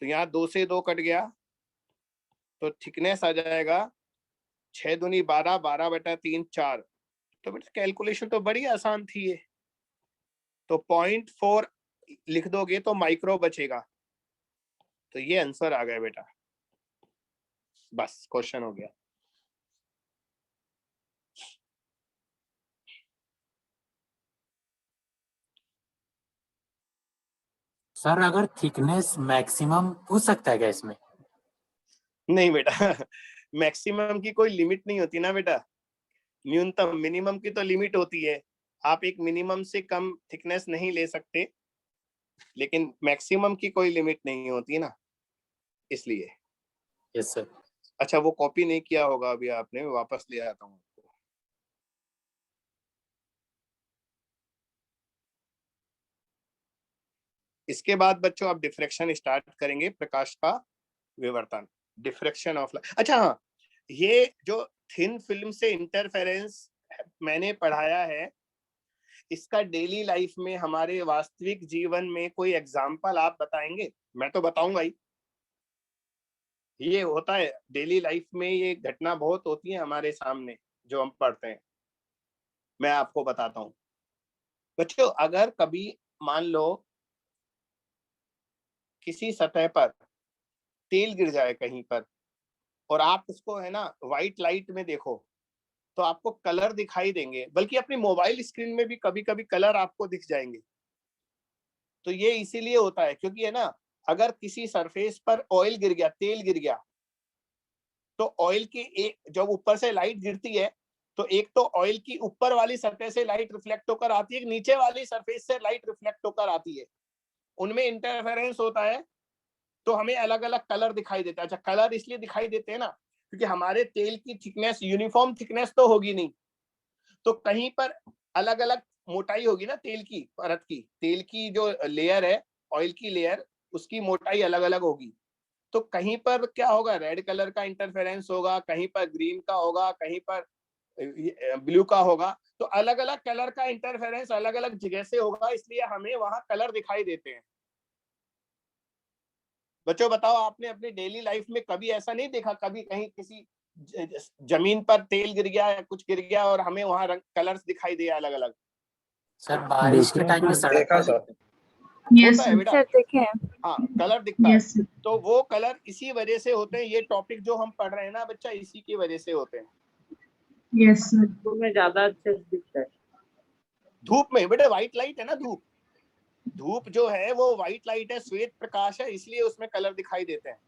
तो यहाँ 2 से 2 कट गया, तो थिकनेस आ जाएगा 6 दूनी 12, 12/3 4। तो बेटा कैलकुलेशन तो बड़ी आसान थी ये। तो 0.4 लिख दोगे तो माइक्रो बचेगा। तो ये आंसर आ गया बेटा, बस क्वेश्चन हो गया। सर अगर थिकनेस मैक्सिमम पूछ सकता है क्या इसमें? नहीं बेटा, मैक्सिमम की कोई लिमिट नहीं होती ना बेटा, न्यूनतम, मिनिमम की तो लिमिट होती है। आप एक मिनिमम से कम थिकनेस नहीं ले सकते, लेकिन मैक्सिमम की कोई लिमिट नहीं होती ना, इसलिए। Yes sir. अच्छा वो कॉपी नहीं किया होगा अभी आपने, वापस ले आता हूँ। इसके बाद बच्चों आप डिफ्रेक्शन स्टार्ट करेंगे, प्रकाश का विवर्तन, डिफ्रेक्शन ऑफ लाइट। अच्छा हाँ, ये जो थिन फिल्म से इंटरफेरेंस मैंने पढ़ाया है, इसका डेली लाइफ में, हमारे वास्तविक जीवन में कोई एग्जाम्पल आप बताएंगे? मैं तो बताऊंगा ही, ये होता है डेली लाइफ में, ये घटना बहुत होती है हमारे सामने जो हम पढ़ते हैं। मैं आपको बताता हूँ बच्चों, अगर कभी मान लो किसी सतह पर तेल गिर जाए कहीं पर, और आप उसको है ना व्हाइट लाइट में देखो, तो आपको कलर दिखाई देंगे, बल्कि अपनी मोबाइल स्क्रीन में भी कभी कभी कलर आपको दिख जाएंगे। तो ये इसीलिए होता है क्योंकि है ना, अगर किसी सरफेस पर ऑयल गिर गया, तेल गिर गया, तो ऑयल की एक, जब ऊपर से लाइट गिरती है, तो एक तो ऑयल की ऊपर वाली सतह से लाइट रिफ्लेक्ट होकर आती है, नीचे वाली सरफेस से लाइट रिफ्लेक्ट होकर आती है, उनमें इंटरफेरेंस होता है, तो हमें अलग अलग कलर दिखाई देता है। अच्छा कलर इसलिए दिखाई देते हैं ना, क्योंकि हमारे तेल की थिकनेस यूनिफॉर्म थिकनेस तो होगी नहीं, तो कहीं पर अलग अलग मोटाई होगी ना तेल की परत की, तेल की जो लेयर है, ऑयल की लेयर, उसकी मोटाई अलग अलग होगी। तो कहीं पर क्या होगा, रेड कलर का इंटरफेरेंस होगा, कहीं पर ग्रीन का होगा, कहीं पर ब्लू का होगा। तो अलग अलग कलर का इंटरफेरेंस अलग अलग जगह से होगा, इसलिए हमें वहां कलर दिखाई देते हैं। बच्चों बताओ, आपने अपनी डेली लाइफ में कभी ऐसा नहीं देखा, कभी कहीं किसी जमीन पर तेल गिर गया या कुछ गिर गया और हमें वहां रंग कलर्स दिखाई दिए अलग अलग? सर बारिश के टाइम में सड़क देखा पर सर। होता है बेटा, देखे हैं। हाँ कलर दिखता है। Yes sir. तो वो कलर इसी वजह से होते हैं, ये टॉपिक जो हम पढ़ रहे हैं ना बच्चा, इसी की वजह से होते हैं। Yes sir. तो में ज्यादा अच्छे से दिखता है। धूप में बेटा व्हाइट लाइट है ना, धूप, धूप जो है वो व्हाइट लाइट है, श्वेत प्रकाश है, इसलिए उसमें कलर दिखाई देते हैं,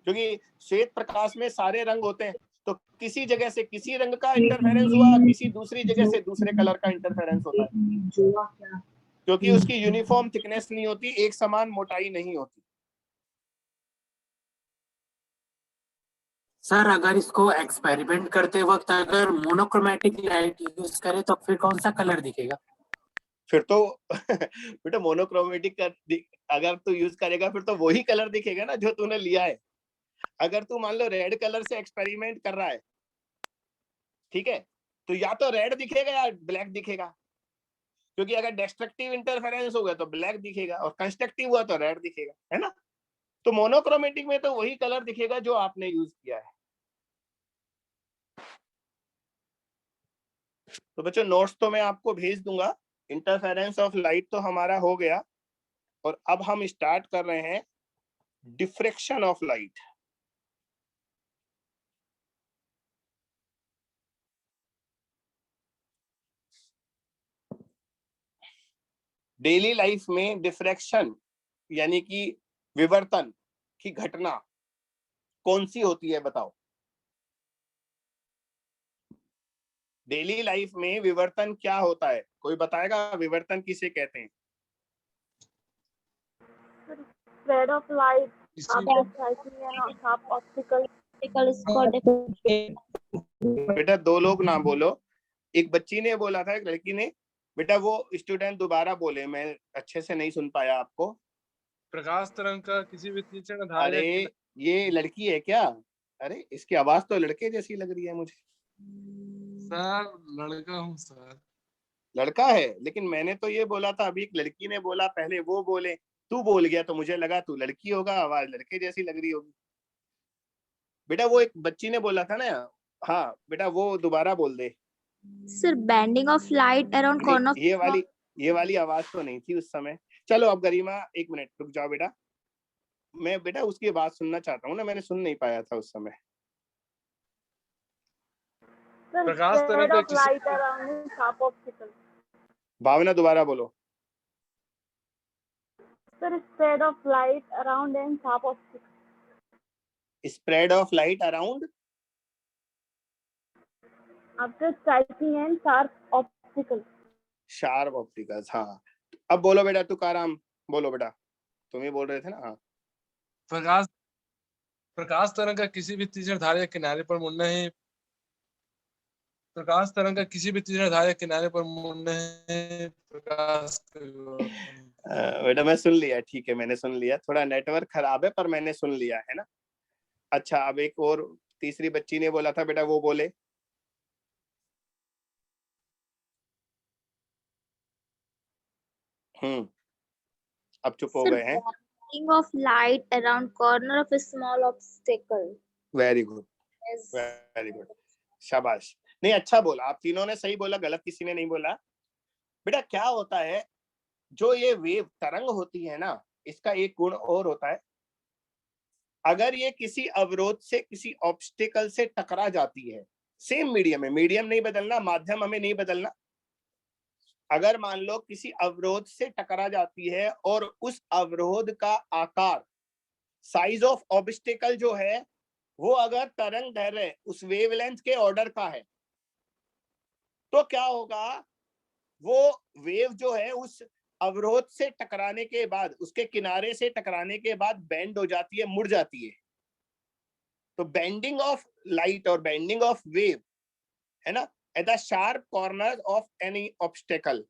क्योंकि श्वेत प्रकाश में सारे रंग होते हैं। तो किसी जगह से किसी रंग का इंटरफेरेंस हुआ, किसी दूसरी जगह से दूसरे कलर का इंटरफेरेंस होता है, क्योंकि उसकी यूनिफॉर्म थिकनेस नहीं होती, एक समान मोटाई नहीं होती। सर अगर इसको एक्सपेरिमेंट करते वक्त अगर मोनोक्रोमेटिक लाइट यूज करें तो फिर कौन सा कलर दिखेगा? फिर तो बेटा मोनोक्रोमेटिक का अगर तू यूज करेगा फिर तो वही कलर दिखेगा ना जो तूने लिया है। अगर तू मान लो रेड कलर से एक्सपेरिमेंट कर रहा है, ठीक है, तो या तो रेड दिखेगा या ब्लैक दिखेगा, क्योंकि अगर डिस्ट्रक्टिव इंटरफेरेंस हो गया तो ब्लैक दिखेगा, और कंस्ट्रक्टिव हुआ तो रेड दिखेगा, है ना। तो मोनोक्रोमेटिक में तो वही कलर दिखेगा जो आपने यूज किया है। तो बच्चों नोट्स तो मैं आपको भेज दूंगा। इंटरफेरेंस ऑफ लाइट तो हमारा हो गया, और अब हम स्टार्ट कर रहे हैं diffraction of light. Daily life में डिफ्रैक्शन यानी कि विवर्तन की घटना कौन सी होती है बताओ? डेली लाइफ में विवर्तन क्या होता है, कोई बताएगा? विवर्तन किसे कहते हैं? Spread of light after striking an sharp obstacle is called बेटा दो लोग ना बोलो, एक बच्ची ने बोला था, एक लड़की ने। बेटा वो स्टूडेंट दोबारा बोले, मैं अच्छे से नहीं सुन पाया आपको। प्रकाश तरंग का किसी भी तीक्ष्ण धार अरे ये लड़की है क्या? अरे इसकी आवाज तो लड़के जैसी लग रही है मुझे। सर लड़का हूँ सर। लड़का है, लेकिन मैंने तो ये बोला था, अभी एक लड़की ने बोला, पहले वो बोले, तू बोल गया तो मुझे लगा तू लड़की होगा, आवाज लड़के जैसी लग रही होगी। बेटा वो एक बच्ची ने बोला था ना, हाँ बेटा वो दोबारा बोल दे। Sir, bending of light around corner. ये वाली आवाज तो नहीं थी उस समय। चलो अब गरिमा एक मिनट रुक जाओ बेटा, मैं बेटा उसकी बात सुनना चाहता हूँ ना, मैंने सुन नहीं पाया था उस समय। Sir, प्रकाश spread तरंग of light around a sharp obstacle. भावना दोबारा बोलो। Sir, spread of light around a sharp obstacle. Spread of light around After striking a sharp obstacle. Sharp opticals. हाँ अब बोलो बेटा, तुकाराम बोलो बेटा, तुम ही बोल रहे थे ना। हाँ प्रकाश तरंग का किसी भी तीक्ष्ण धार या किनारे पर मुड़ना है। प्रकाश तरंग का किसी भी तीक्ष्ण धार या किनारे पर मुड़ना है प्रकाश बेटा मैं सुन लिया, ठीक है मैंने सुन लिया, थोड़ा नेटवर्क खराब है पर मैंने सुन लिया है ना। अच्छा अब एक और तीसरी बच्ची ने बोला था बेटा, वो बोले। अब चुप हो गए हैं। Bending of light around corner of a small obstacle. Very good, Yes. Very good, शाबाश। नहीं अच्छा बोला, आप तीनों ने सही बोला, गलत किसी ने नहीं बोला। बेटा क्या होता है, जो ये वेव तरंग होती है ना, इसका एक गुण और होता है, अगर ये किसी अवरोध से, किसी ऑब्स्टिकल से टकरा जाती है, सेम मीडियम है, मीडियम नहीं बदलना, माध्यम हमें नहीं बदलना। अगर मान लो किसी अवरोध से टकरा जाती है और उस अवरोध का आकार, साइज ऑफ ऑब्स्टिकल जो है वो अगर तरंग दैर्घ्य उस वेवलेंथ के ऑर्डर का है, तो क्या होगा, वो वेव जो है उस अवरोध से टकराने के बाद, उसके किनारे से टकराने के बाद बेंड हो जाती है, मुड़ जाती है। तो बेंडिंग ऑफ लाइट और बेंडिंग ऑफ वेव है ना, at the sharp corner of any obstacle,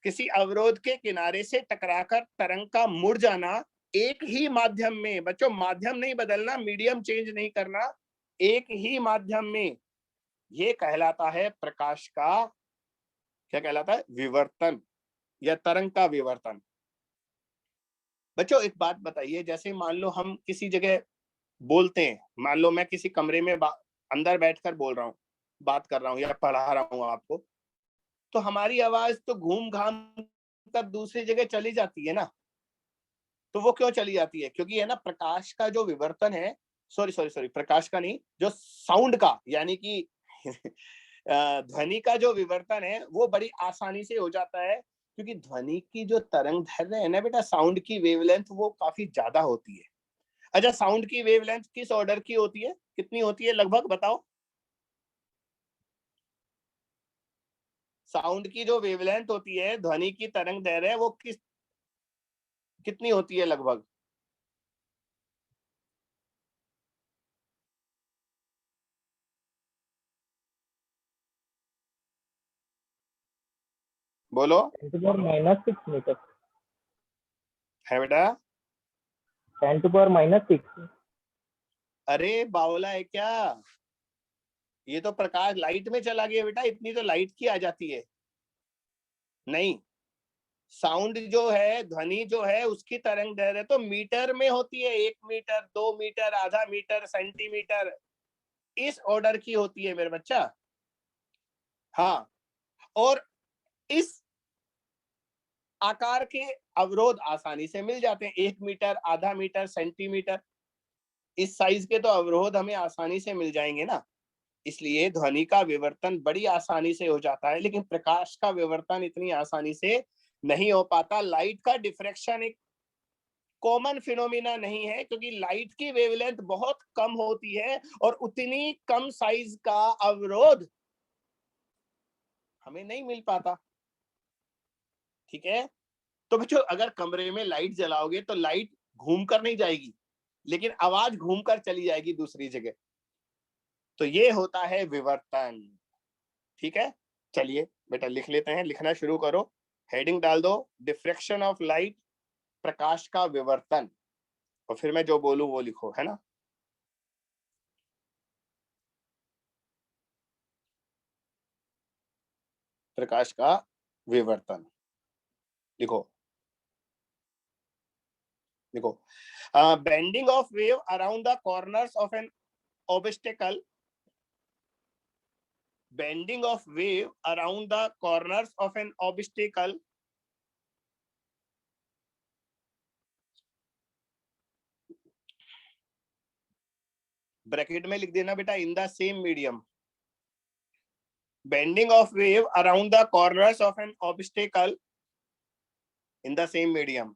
किसी अवरोध के किनारे से टकराकर तरंग का मुड़ जाना एक ही माध्यम में, बच्चों माध्यम नहीं बदलना, मीडियम चेंज नहीं करना, एक ही माध्यम में, ये कहलाता है प्रकाश का, क्या कहलाता है, विवर्तन या तरंग का विवर्तन। बच्चों एक बात बताइए, जैसे मान लो हम किसी जगह बोलते हैं, मान लो मैं किसी कमरे में अंदर बैठकर बोल रहा हूँ, बात कर रहा हूँ या पढ़ा रहा हूँ आपको, तो हमारी आवाज तो घूम घाम कर दूसरी जगह चली जाती है ना। तो वो क्यों चली जाती है? क्योंकि है ना प्रकाश का जो विवर्तन है, सॉरी प्रकाश का नहीं, जो साउंड का यानी कि ध्वनि का जो विवर्तन है वो बड़ी आसानी से हो जाता है, क्योंकि ध्वनि की जो तरंग दैर्घ्य है ना बेटा, साउंड की वेवलेंथ वो काफी ज्यादा होती है। अच्छा साउंड की वेवलेंथ किस ऑर्डर की होती है, कितनी होती है लगभग बताओ? साउंड की जो वेवलेंथ होती है, ध्वनि की तरंग दैर्घ्य, वो कितनी होती है लगभग? बोलो। 10⁻⁶ मीटर है बेटा? 10⁻⁻⁶। अरे बावला है क्या? ये तो प्रकाश लाइट में चला गया बेटा, इतनी तो लाइट की आ जाती है। नहीं, साउंड जो है, ध्वनि जो है, उसकी तरंग दैर्घ्य तो मीटर में होती है, 1 मीटर, 2 मीटर, आधा मीटर, सेंटीमीटर, इस ऑर्डर की होती है मेरे बच्चा। हाँ और इस आकार के अवरोध आसानी से मिल जाते हैं, 1 मीटर, आधा मीटर, सेंटीमीटर, इस साइज के तो अवरोध हमें आसानी से मिल जाएंगे ना। इसलिए ध्वनि का विवर्तन बड़ी आसानी से हो जाता है, लेकिन प्रकाश का विवर्तन इतनी आसानी से नहीं हो पाता। लाइट का डिफ्रैक्शन एक कॉमन फिनोमिना नहीं है, क्योंकि लाइट की वेवलेंथ बहुत कम होती है और उतनी कम साइज का अवरोध हमें नहीं मिल पाता। ठीक है, तो बच्चों अगर कमरे में लाइट जलाओगे तो लाइट घूमकर नहीं जाएगी, लेकिन आवाज घूमकर चली जाएगी दूसरी जगह। तो ये होता है विवर्तन। ठीक है, चलिए बेटा लिख लेते हैं, लिखना शुरू करो, हेडिंग डाल दो, डिफ्रैक्शन ऑफ लाइट, प्रकाश का विवर्तन, और फिर मैं जो बोलूं वो लिखो, है ना। प्रकाश का विवर्तन लिखो, देखो, bending of wave around the corners of N obstacle, bending of wave around the corners of N obstacle bracket में लिख देना बेटा, in the same medium, bending of wave around the corners of N obstacle in the same medium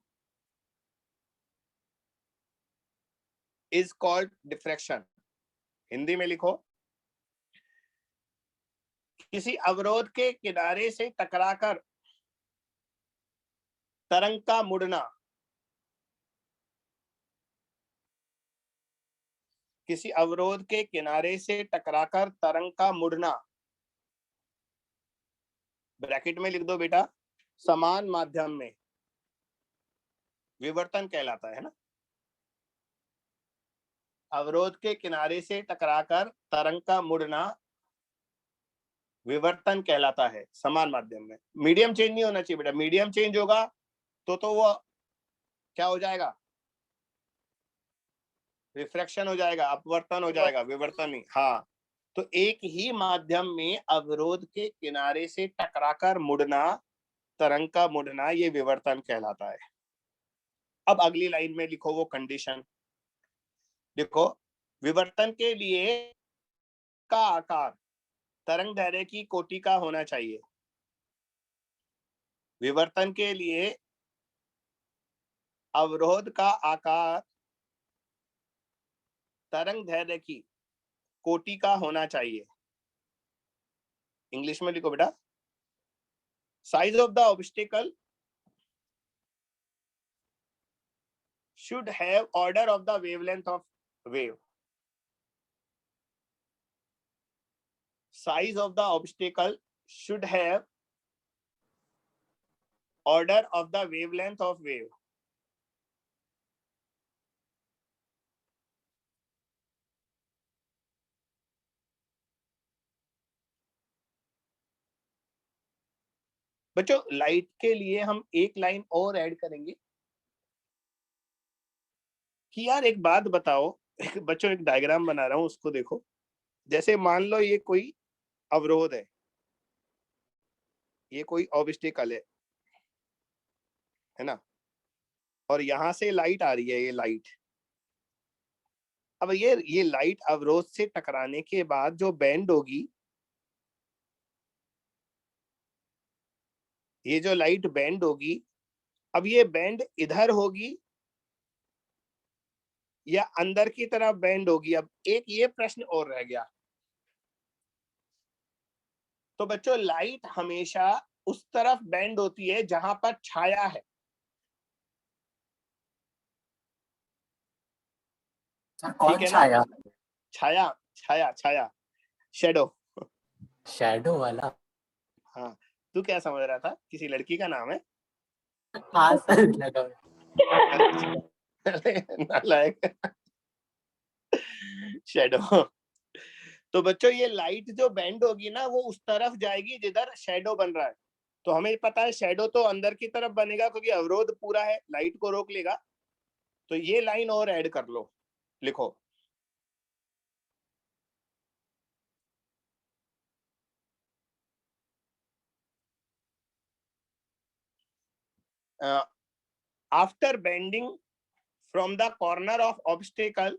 is called diffraction. Hindi में लिखो, किसी अवरोध के किनारे से टकराकर तरंग का मुड़ना, किसी अवरोध के किनारे से टकराकर तरंग का मुड़ना, ब्रैकेट में लिख दो बेटा, समान माध्यम में विवर्तन कहलाता है ना। अवरोध के किनारे से टकराकर तरंग का मुड़ना विवर्तन कहलाता है समान माध्यम में। मीडियम चेंज नहीं होना चाहिए बेटा, मीडियम चेंज होगा तो वो क्या हो जाएगा, रिफ्रैक्शन हो जाएगा, अपवर्तन हो जाएगा, विवर्तन नहीं। हाँ, तो एक ही माध्यम में अवरोध के किनारे से टकराकर मुड़ना, तरंग का मुड़ना, ये विवर्तन कहलाता है। अब अगली लाइन में लिखो वो कंडीशन, देखो, विवर्तन के लिए का आकार तरंग दैर्ध्य की कोटि का होना चाहिए। विवर्तन के लिए अवरोध का आकार तरंग दैर्ध्य की कोटि का होना चाहिए। इंग्लिश में लिखो बेटा, size of the obstacle should have order of the wavelength of wave. Size of the obstacle should have order of the wavelength of wave. बच्चों लाइट के लिए हम एक लाइन और ऐड करेंगे कि यार एक बात बताओ, बच्चों एक डायग्राम बना रहा हूं, उसको देखो। जैसे मान लो ये कोई अवरोध है, ये कोई ऑब्स्टिकल है ना, और यहां से लाइट आ रही है, ये लाइट। अब ये लाइट अवरोध से टकराने के बाद जो बेंड होगी, ये जो लाइट बेंड होगी, अब ये बेंड इधर होगी या अंदर की तरफ बेंड होगी। अब एक ये प्रश्न और रह गया। तो बच्चों लाइट हमेशा उस तरफ बेंड होती है जहां पर छाया है। कौन ठीक है छाया? ना, छाया छाया छाया, शेडो, शैडो वाला? हाँ, तू क्या समझ रहा था, किसी लड़की का नाम है? हाँ सर लगा। नालायक, शेडो। तो बच्चों ये लाइट जो बेंड होगी ना, वो उस तरफ जाएगी जिधर शेडो बन रहा है। तो हमें पता है शेडो तो अंदर की तरफ बनेगा, क्योंकि अवरोध पूरा है, लाइट को रोक लेगा। तो ये लाइन और ऐड कर लो, लिखो, after bending from the corner of obstacle,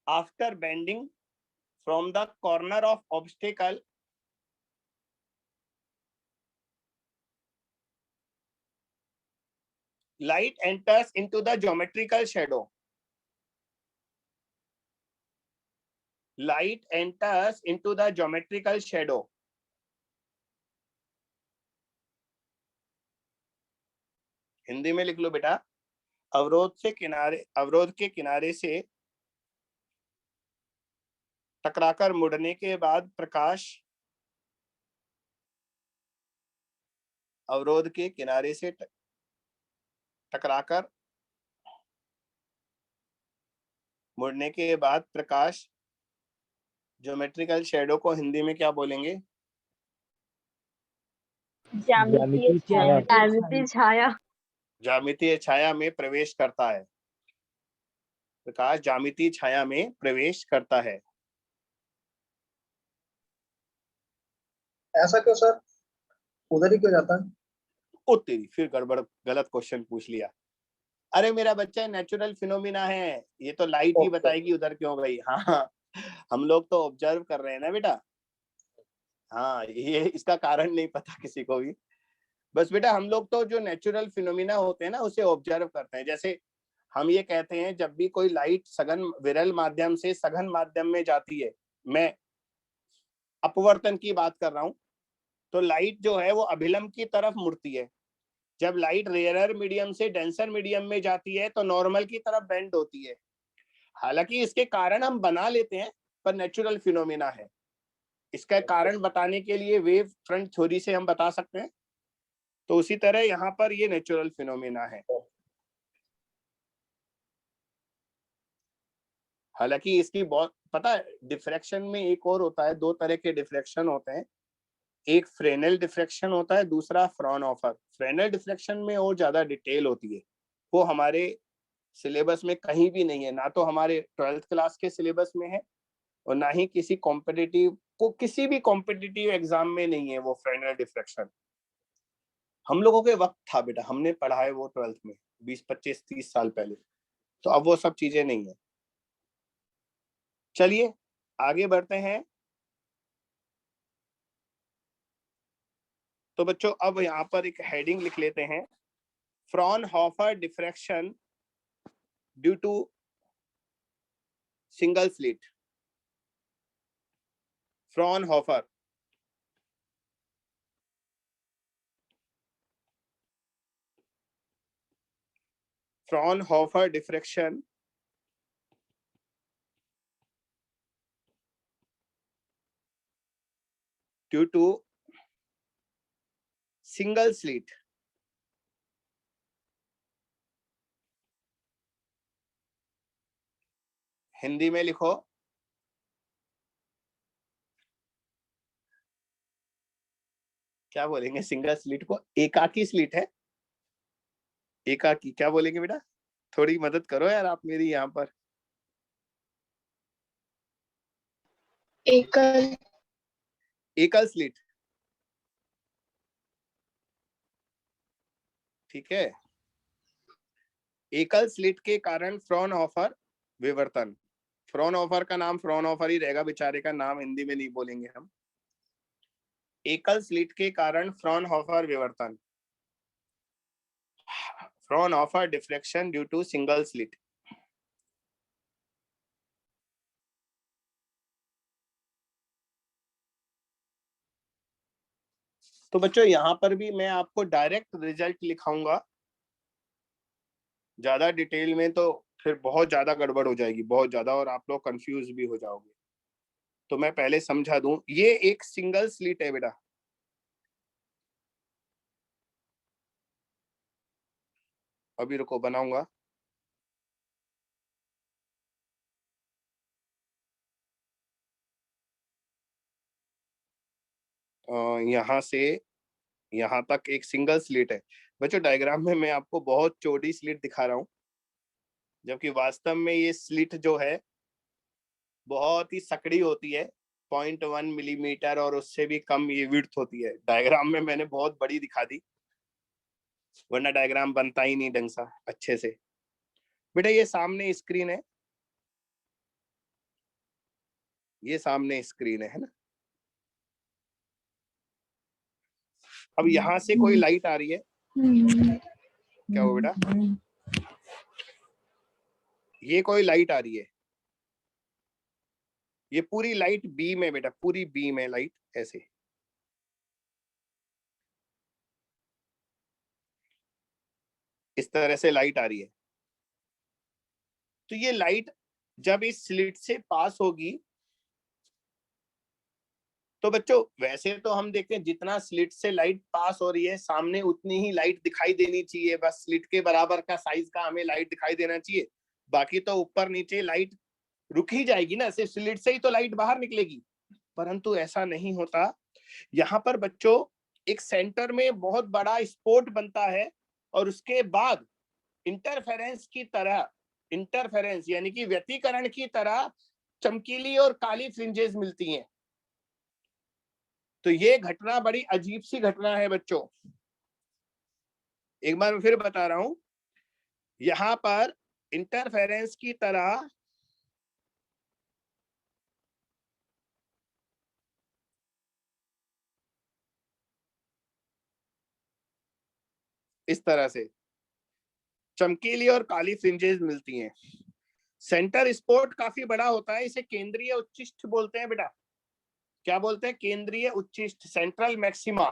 after bending from the corner of obstacle, light enters into the geometrical shadow. Light enters into the geometrical shadow. Hindi में लिख लो बेटा, अवरोध के किनारे से टकराकर मुड़ने के बाद प्रकाश, अवरोध के किनारे से टकराकर मुड़ने के बाद प्रकाश, ज्योमेट्रिकल शैडो को हिंदी में क्या बोलेंगे? ज्यामितीय छाया। ज्यामितीय छाया में प्रवेश करता है। प्रकाश ज्यामितीय छाया में प्रवेश करता है। ऐसा क्यों सर? उधर ही क्यों जाता है? ओ तेरी, फिर गड़बड़, गलत क्वेश्चन पूछ लिया। अरे मेरा बच्चा नेचुरल फिनोमिना है, ये तो लाइट ही बताएगी उधर क्यों गई। हाँ, हम लोग तो ऑब्जर्व कर रहे हैं ना बेटा। हाँ, ये इसका कारण नहीं पता किसी को भी। बस बेटा हम लोग तो जो नेचुरल फिनोमिना होते हैं ना उसे ऑब्जर्व करते हैं। जैसे हम ये कहते हैं जब भी कोई लाइट सघन विरल माध्यम से सघन माध्यम में जाती है, मैं अपवर्तन की बात कर रहा हूं, तो लाइट जो है वो अभिलंब की तरफ मुड़ती है। जब लाइट रेयरर मीडियम से डेंसर मीडियम में जाती है तो नॉर्मल की तरफ बेंड होती है। हालांकि इसके कारण हम बना लेते हैं, पर नेचुरल फिनोमिना है। इसका कारण बताने के लिए वेव फ्रंट थ्योरी से हम बता सकते हैं। तो उसी तरह यहाँ पर ये नेचुरल फिनोमिना है। हालांकि इसकी बहुत पता है, डिफ्रैक्शन में एक और होता है, दो तरह के डिफ्रैक्शन होते हैं। एक फ्रेनेल डिफ्रैक्शन होता है, दूसरा फ्रॉनहोफर। फ्रेनेल डिफ्रैक्शन में और ज्यादा डिटेल होती है, वो हमारे सिलेबस में कहीं भी नहीं है, ना तो हमारे 12th क्लास के सिलेबस में है और ना ही किसी भी कॉम्पिटिटिव एग्जाम में नहीं है वो फ्रेनेल डिफ्रैक्शन। हम लोगों के वक्त था बेटा, हमने पढ़ा है वो 12th में 20, 25, 30 साल पहले। तो अब वो सब चीजें नहीं है। चलिए आगे बढ़ते हैं। तो बच्चों अब यहाँ पर एक हेडिंग लिख लेते हैं, Fraunhofer diffraction due to single slit. Fraunhofer diffraction due to single slit. Hindi में लिखो, क्या बोलेंगे सिंगल स्लिट को? एकाकी स्लिट है, एकाकी क्या बोलेंगे बेटा? थोड़ी मदद करो यार आप मेरी यहाँ पर। एकल स्लिट, ठीक है। एकल स्लिट के कारण फ्रॉनहोफर विवर्तन। फ्रॉनहोफर का नाम फ्रॉनहोफर ही रहेगा, बेचारे का नाम हिंदी में नहीं बोलेंगे हम। एकल स्लिट के कारण फ्रॉनहोफर विवर्तन, Fraunhofer diffraction due to single slit. तो बच्चों यहाँ पर भी मैं आपको डायरेक्ट रिजल्ट लिखाऊंगा, ज्यादा डिटेल में तो फिर बहुत ज्यादा गड़बड़ हो जाएगी, बहुत ज्यादा, और आप लोग कंफ्यूज भी हो जाओगे। तो मैं पहले समझा दूं, ये एक सिंगल स्लिट है बेटा। अभी रुको बनाऊंगा। यहाँ से यहाँ तक एक सिंगल स्लिट है बच्चों। डायग्राम में मैं आपको बहुत चौड़ी स्लिट दिखा रहा हूँ, जबकि वास्तव में ये स्लिट जो है बहुत ही सकड़ी होती है, 0.1 मिलीमीटर और उससे भी कम ये विड्थ होती है। डायग्राम में मैंने बहुत बड़ी दिखा दी, वरना डायग्राम बनता ही नहीं ढंग सा अच्छे से। बेटा ये सामने स्क्रीन है, ये सामने स्क्रीन है ना। अब यहां से कोई लाइट आ रही है, क्या हो बेटा, ये कोई लाइट आ रही है, ये पूरी लाइट बीम है बेटा, पूरी बीम है लाइट, ऐसे इस तरह से लाइट आ रही है। तो ये लाइट जब इस स्लिट से पास होगी तो बच्चों वैसे तो हम देखते हैं जितना स्लिट से लाइट पास हो रही है सामने उतनी ही लाइट दिखाई देनी चाहिए, बस स्लिट के बराबर का साइज का हमें लाइट दिखाई देना चाहिए, बाकी तो ऊपर नीचे लाइट रुक ही जाएगी ना, सिर्फ स्लिट से ही तो लाइट बाहर निकलेगी। परंतु ऐसा नहीं होता, यहाँ पर बच्चों एक सेंटर में बहुत बड़ा स्पॉट बनता है और उसके बाद इंटरफेरेंस की तरह, इंटरफेरेंस यानी कि व्यतिकरण की तरह चमकीली और काली फ्रिंजेस मिलती हैं। तो ये घटना बड़ी अजीब सी घटना है बच्चों। एक बार मैं फिर बता रहा हूं, यहां पर इंटरफेरेंस की तरह इस तरह से चमकीली और काली फ्रिंजेस मिलती हैं। सेंटर स्पॉट काफी बड़ा होता है, इसे केंद्रीय उच्चिष्ठ बोलते हैं बेटा। क्या बोलते हैं? केंद्रीय उच्चिष्ठ, सेंट्रल मैक्सिमा।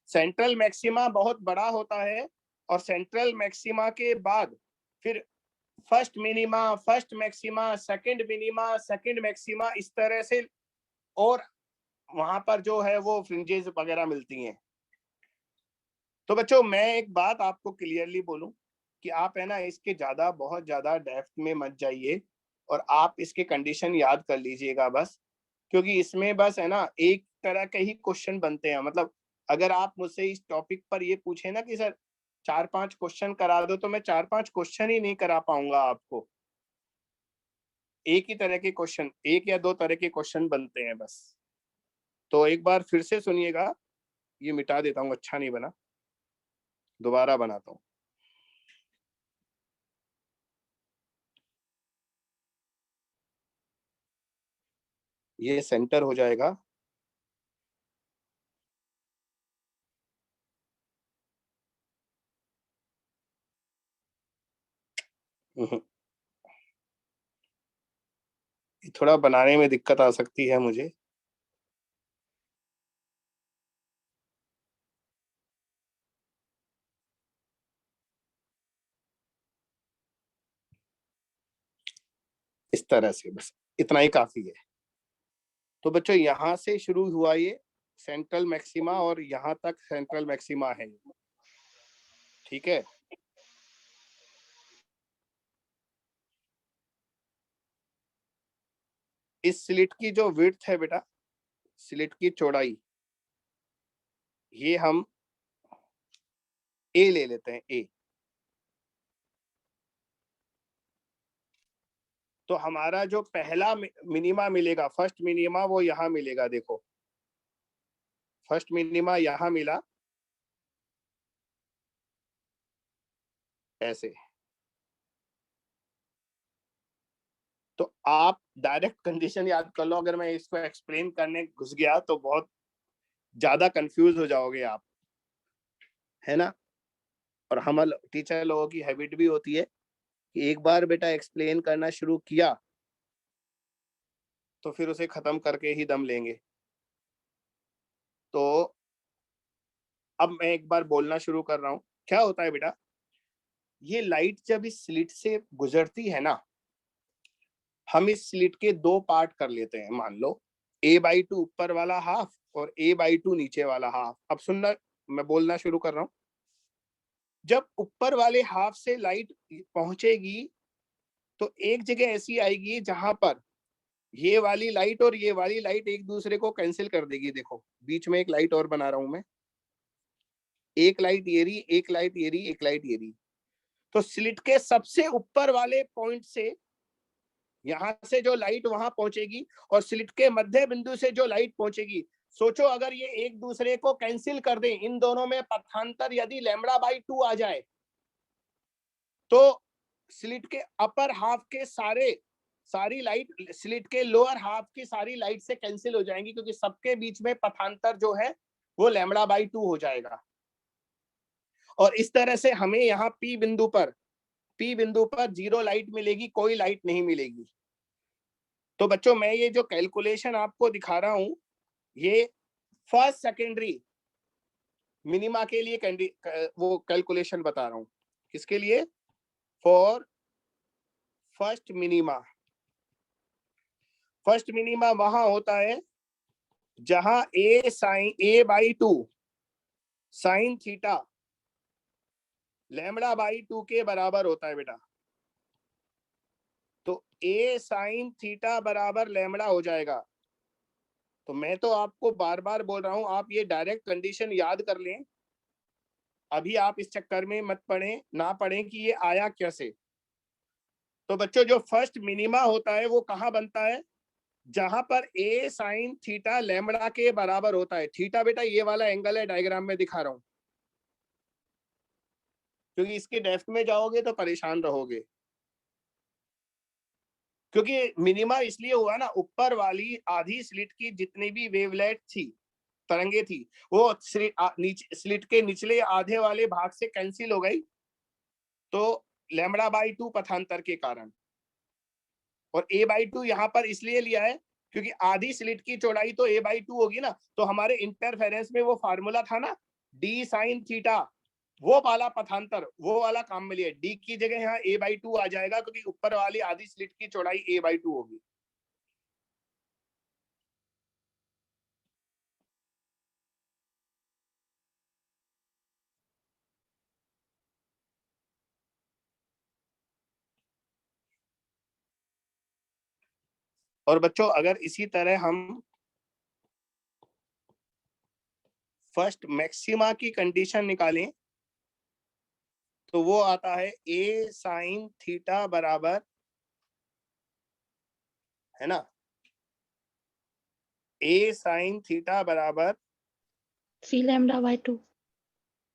सेंट्रल मैक्सिमा बहुत बड़ा होता है और सेंट्रल मैक्सिमा के बाद फिर first minima, first maxima, second minima, second maxima, इस तरह से, और वहां पर जो है वो फ्रिंजेस वगैरह मिलती हैं। तो बच्चों मैं एक बात आपको क्लियरली बोलूं कि आप है ना इसके ज्यादा, बहुत ज्यादा डेप्थ में मत जाइए और आप इसके कंडीशन याद कर लीजिएगा बस, क्योंकि इसमें बस है ना एक तरह के ही क्वेश्चन बनते हैं। मतलब अगर आप मुझसे इस टॉपिक पर ये पूछे ना कि सर 4-5 क्वेश्चन करा दो, तो मैं 4-5 क्वेश्चन ही नहीं करा पाऊंगा आपको। एक ही तरह के क्वेश्चन, एक या दो तरह के क्वेश्चन बनते हैं बस। तो एक बार फिर से सुनिएगा, ये मिटा देता हूँ, अच्छा नहीं बना, दोबारा बनाता हूँ। ये सेंटर हो जाएगा, थोड़ा बनाने में दिक्कत आ सकती है मुझे। इस तरह से, बस इतना ही काफी है। तो बच्चों यहां से शुरू हुआ ये सेंट्रल मैक्सिमा और यहां तक सेंट्रल मैक्सिमा है, ठीक है। इस स्लिट की जो विड्थ है बेटा, स्लिट की चौड़ाई, ये हम ए ले लेते हैं, ए। तो हमारा जो पहला मिनिमा मिलेगा, फर्स्ट मिनिमा, वो यहां मिलेगा। देखो फर्स्ट मिनिमा यहां मिला, ऐसे। तो आप डायरेक्ट कंडीशन याद कर लो, अगर मैं इसको एक्सप्लेन करने घुस गया तो बहुत ज्यादा कंफ्यूज हो जाओगे आप, है ना। और हम टीचर लोगों की हैबिट भी होती है कि एक बार बेटा एक्सप्लेन करना शुरू किया तो फिर उसे खत्म करके ही दम लेंगे। तो अब मैं एक बार बोलना शुरू कर रहा हूं। क्या होता है बेटा, ये लाइट जब इस स्लिट से गुजरती है ना, हम इस स्लिट के दो पार्ट कर लेते हैं। मान लो a/2 ऊपर वाला हाफ और a/2 नीचे वाला हाफ। अब सुनना, मैं बोलना शुरू कर रहा हूं। जब ऊपर वाले हाफ से लाइट पहुंचेगी तो एक जगह ऐसी आएगी जहां पर ये वाली लाइट और ये वाली लाइट एक दूसरे को कैंसिल कर देगी। देखो बीच में एक लाइट और बना रहा हूं मैं, एक लाइट ये रही, एक लाइट ये रही, एक लाइट ये रही। तो स्लिट के सबसे ऊपर वाले पॉइंट से यहां से जो लाइट वहां पहुंचेगी और स्लिट के मध्य बिंदु से जो लाइट पहुंचेगी, सोचो अगर ये एक दूसरे को कैंसिल कर दें, इन दोनों में पथांतर यदि λ/2 आ जाए तो स्लिट के अपर हाफ के सारी लाइट स्लिट के लोअर हाफ की सारी लाइट से कैंसिल हो जाएंगी, क्योंकि सबके बीच में पथांतर जो है वो λ/2 हो जाएगा। और इस तरह से हमें यहाँ P बिंदु पर 0 लाइट मिलेगी, कोई लाइट नहीं मिलेगी। तो बच्चों मैं ये जो कैलकुलेशन आपको दिखा रहा हूं ये फर्स्ट सेकेंडरी मिनिमा के लिए वो कैलकुलेशन बता रहा हूं। किसके लिए? For first minima. First minima वहां होता है जहां a/2 साइन थीटा λ/2 के बराबर होता है बेटा। तो a साइन थीटा बराबर लैम्बडा हो जाएगा। तो मैं तो आपको बार बार बोल रहा हूं, आप ये डायरेक्ट कंडीशन याद कर लें। अभी आप इस चक्कर में मत ना पढ़ें कि ये आया कैसे। तो बच्चों जो फर्स्ट मिनिमा होता है वो कहाँ बनता है? जहां पर a साइन थीटा लैम्बडा के बराबर होता है। थीटा बेटा ये वाला एंगल है, डायग्राम में दिखा रहा हूं, क्योंकि इसके डेप्थ में जाओगे तो परेशान रहोगे। क्योंकि मिनिमा इसलिए हुआ ना, ऊपर वाली आधी स्लिट की जितनी भी वेवलेट थी, तरंगे थी, वो स्लिट के निचले आधे वाले भाग से कैंसिल हो गई, तो λ/2 पथांतर के कारण। और a/2 यहाँ पर इसलिए लिया है क्योंकि आधी स्लिट की चौड़ाई तो a/2 होगी ना। तो हमारे इंटरफेरेंस में वो फार्मूला था ना d साइन थीटा, वो वाला पथांतर, वो वाला काम में लिया। d की जगह यहाँ a/2 आ जाएगा, क्योंकि ऊपर वाली आधी स्लिट की चौड़ाई a/2 होगी। और बच्चों अगर इसी तरह हम फर्स्ट मैक्सिमा की कंडीशन निकालें तो वो आता है a साइन थीटा बराबर, है ना, a साइन थीटा बराबर 3 λ/2।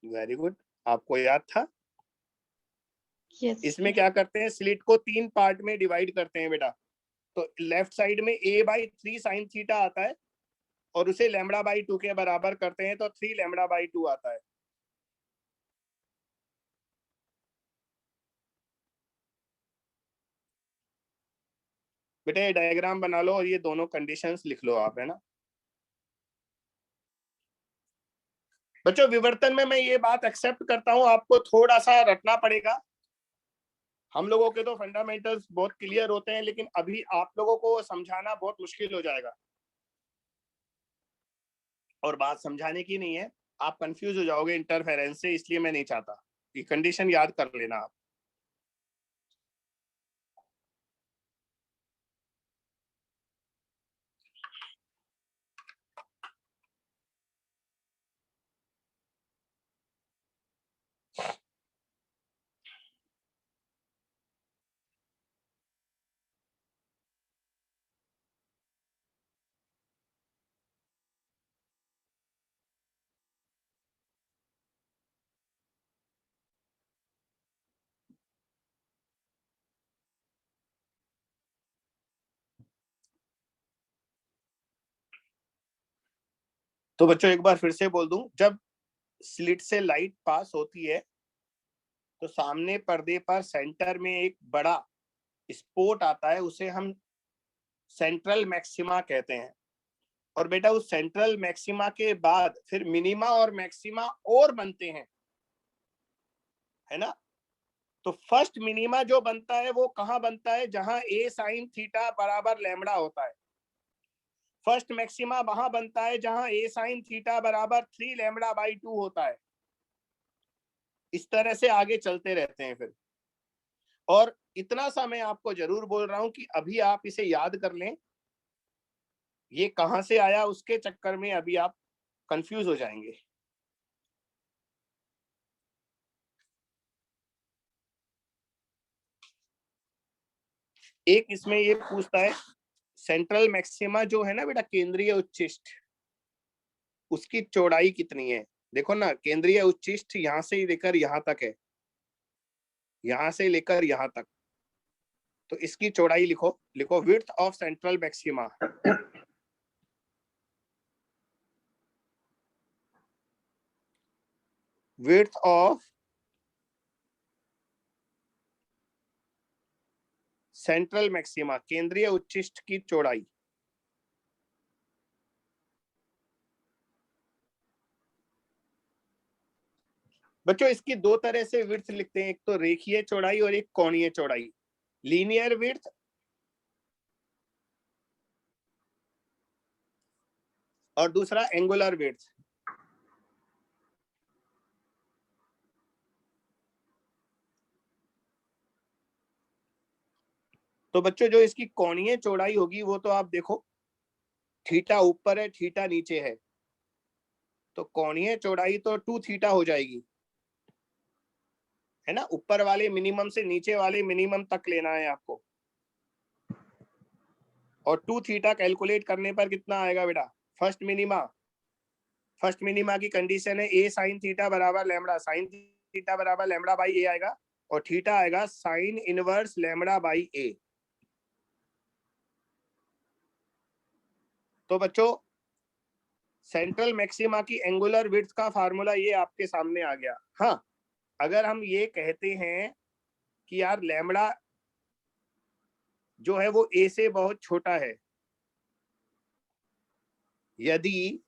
वेरी गुड, आपको याद था। यस इसमें क्या करते हैं, स्लिट को 3 पार्ट में डिवाइड करते हैं बेटा। तो लेफ्ट साइड में a/3 साइन थीटा आता है और उसे λ/2 के बराबर करते हैं तो 3 λ/2 आता है। बेटा ये डायग्राम बना लो और ये दोनों कंडीशंस लिख लो आप, है ना। बच्चों विवर्तन में मैं ये बात एक्सेप्ट करता हूं, आपको थोड़ा सा रटना पड़ेगा। हम लोगों के तो फंडामेंटल्स बहुत क्लियर होते हैं, लेकिन अभी आप लोगों को समझाना बहुत मुश्किल हो जाएगा। और बात समझाने की नहीं है, आप कंफ्यूज हो जाओगे इंटरफेरेंस से, इसलिए मैं नहीं चाहता। ये कंडीशन याद कर लेना आप। तो बच्चों एक बार फिर से बोल दूं, जब स्लिट से लाइट पास होती है तो सामने पर्दे पर सेंटर में एक बड़ा स्पॉट आता है, उसे हम सेंट्रल मैक्सिमा कहते हैं। और बेटा उस सेंट्रल मैक्सिमा के बाद फिर मिनिमा और मैक्सिमा और बनते हैं, है ना। तो फर्स्ट मिनिमा जो बनता है वो कहाँ बनता है? जहां a साइन थीटा बराबर लैम्बडा होता है। फर्स्ट मैक्सिमा वहां बनता है जहां a साइन थीटा बराबर 3 λ/2 होता है। इस तरह से आगे चलते रहते हैं फिर। और इतना सा मैं आपको जरूर बोल रहा हूं कि अभी आप इसे याद कर लें, ये कहां से आया उसके चक्कर में अभी आप कंफ्यूज हो जाएंगे। एक इसमें ये पूछता है, सेंट्रल मैक्सिमा जो है ना बेटा, केंद्रीय उच्चिष्ट, उसकी चौड़ाई कितनी है। देखो ना, केंद्रीय उच्चिष्ठ यहाँ से लेकर यहाँ तक है, यहाँ से लेकर यहाँ तक, तो इसकी चौड़ाई लिखो। लिखो width of central maxima, width of central maxima, केंद्रीय उच्चिष्ठ की चौड़ाई। बच्चों इसकी दो तरह से विड्थ लिखते हैं, एक तो रेखीय चौड़ाई और एक कोणीय चौड़ाई। लीनियर विड्थ और दूसरा एंगुलर विड्थ। तो बच्चों जो इसकी कोणीय चौड़ाई होगी वो तो आप देखो, थीटा ऊपर है थीटा नीचे है, तो कोणीय चौड़ाई तो 2 थीटा हो जाएगी, है ना। ऊपर वाले मिनिमम से नीचे वाले मिनिमम तक लेना है आपको, और 2 थीटा कैलकुलेट करने पर कितना आएगा बेटा। फर्स्ट मिनिमा की कंडीशन है ए साइन थीटा बराबर लैम्बडा, साइन थीटा बराबर लैम्बडा बाई ए आएगा, और थीटा आएगा साइन इनवर्स लैम्बडा बाई ए। तो बच्चों सेंट्रल मैक्सिमा की एंगुलर विड्थ का फार्मूला ये आपके सामने आ गया। हाँ, अगर हम ये कहते हैं कि यार लैम्बडा जो है वो ए से बहुत छोटा है, यदि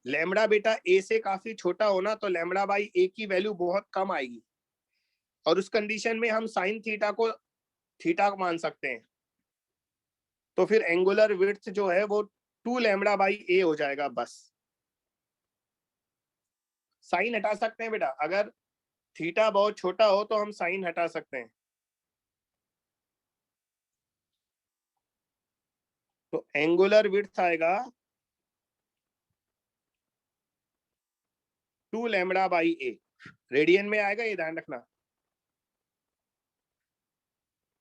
लैम्बडा बेटा ए से काफी छोटा होना तो लैम्बडा बाई ए की वैल्यू बहुत कम आएगी, और उस कंडीशन में हम साइन थीटा को थीटा मान सकते हैं। तो फिर एंगुलर विड्थ जो है वो 2 लैम्बडा बाई ए हो जाएगा बस। साइन हटा सकते हैं बेटा, अगर थीटा बहुत छोटा हो तो हम साइन हटा सकते हैं। तो एंगुलर विड्थ आएगा 2 लैम्बडा बाई ए, रेडियन में आएगा, ये ध्यान रखना।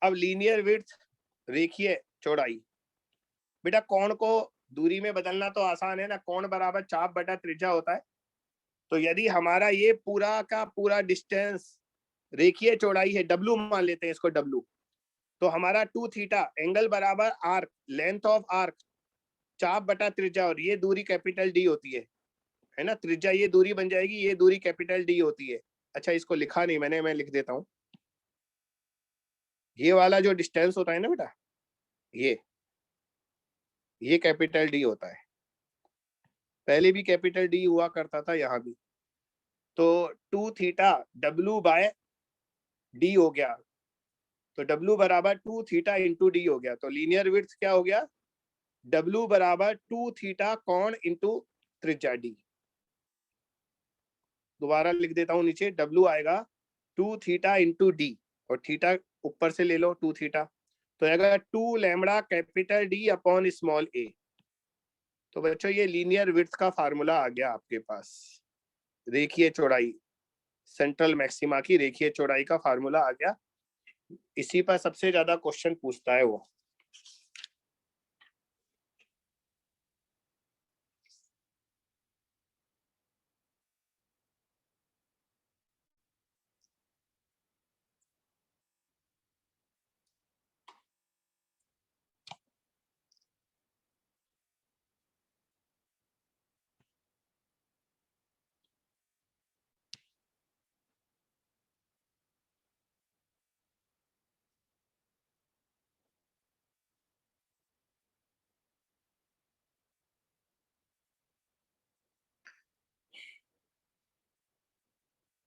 अब लीनियर विड्थ, रेखीय चौड़ाई। बेटा कोण को दूरी में बदलना तो आसान है ना, कोण बराबर चाप बटा त्रिज्या होता है। तो यदि हमारा ये पूरा का पूरा डिस्टेंस रेखीय चौड़ाई है, डब्लू मान लेते हैं इसको डब्लू, तो हमारा 2 थीटा एंगल बराबर आर्क, लेंथ ऑफ आर्क चाप बटा त्रिज्या, और ये दूरी कैपिटल डी होती है ना। त्रिज्या ये दूरी बन जाएगी, ये दूरी कैपिटल डी होती है। अच्छा इसको लिखा नहीं मैंने, मैं लिख देता हूं। ये वाला जो डिस्टेंस होता है ना बेटा, ये कैपिटल डी होता है, पहले भी कैपिटल डी हुआ करता था यहाँ भी। तो 2 थीटा डब्लू बाय डी हो गया, तो डब्लू बराबर 2 थीटा इंटू डी हो गया। तो लीनियर विड्थ क्या हो गया, डब्लू बराबर 2 थीटा कोण इंटू त्रिज्या डी। दोबारा लिख देता हूं नीचे, डब्लू आएगा 2 थीटा इंटू डी, और थीटा ऊपर से ले लो 2 थीटा, तो आएगा 2 lambda capital D upon small A. तो बच्चों ये लीनियर विड्थ का फार्मूला आ गया आपके पास, रेखीय चौड़ाई, सेंट्रल मैक्सिमा की रेखीय चौड़ाई का फार्मूला आ गया। इसी पर सबसे ज्यादा क्वेश्चन पूछता है वो।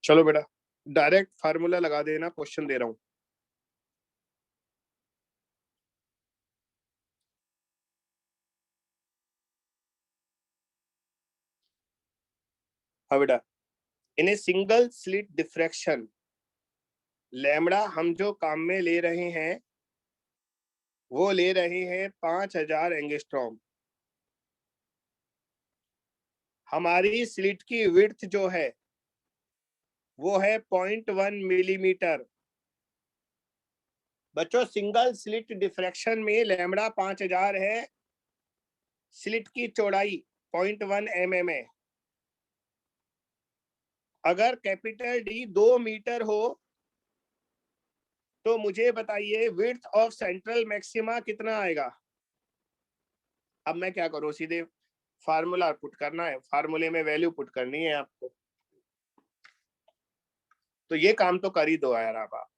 चलो बेटा डायरेक्ट फार्मूला लगा देना, क्वेश्चन दे रहा हूं। हाँ बेटा, in a single slit diffraction, lambda हम जो काम में ले रहे हैं वो ले रहे हैं 5000 एंगस्ट्रॉम। हमारी स्लिट की विड्थ जो है वो है 0.1 मिलीमीटर। बच्चों सिंगल स्लिट डिफ्रैक्शन में लैम्बडा 5000 है, स्लिट की चौड़ाई 0.1 mm है। अगर कैपिटल डी 2 मीटर हो तो मुझे बताइए विड्थ ऑफ सेंट्रल मैक्सिमा कितना आएगा। अब मैं क्या करूं, सीधे फार्मूला पुट करना है, फार्मूले में वैल्यू पुट करनी है आपको, तो ये काम तो कर ही दो यार आप।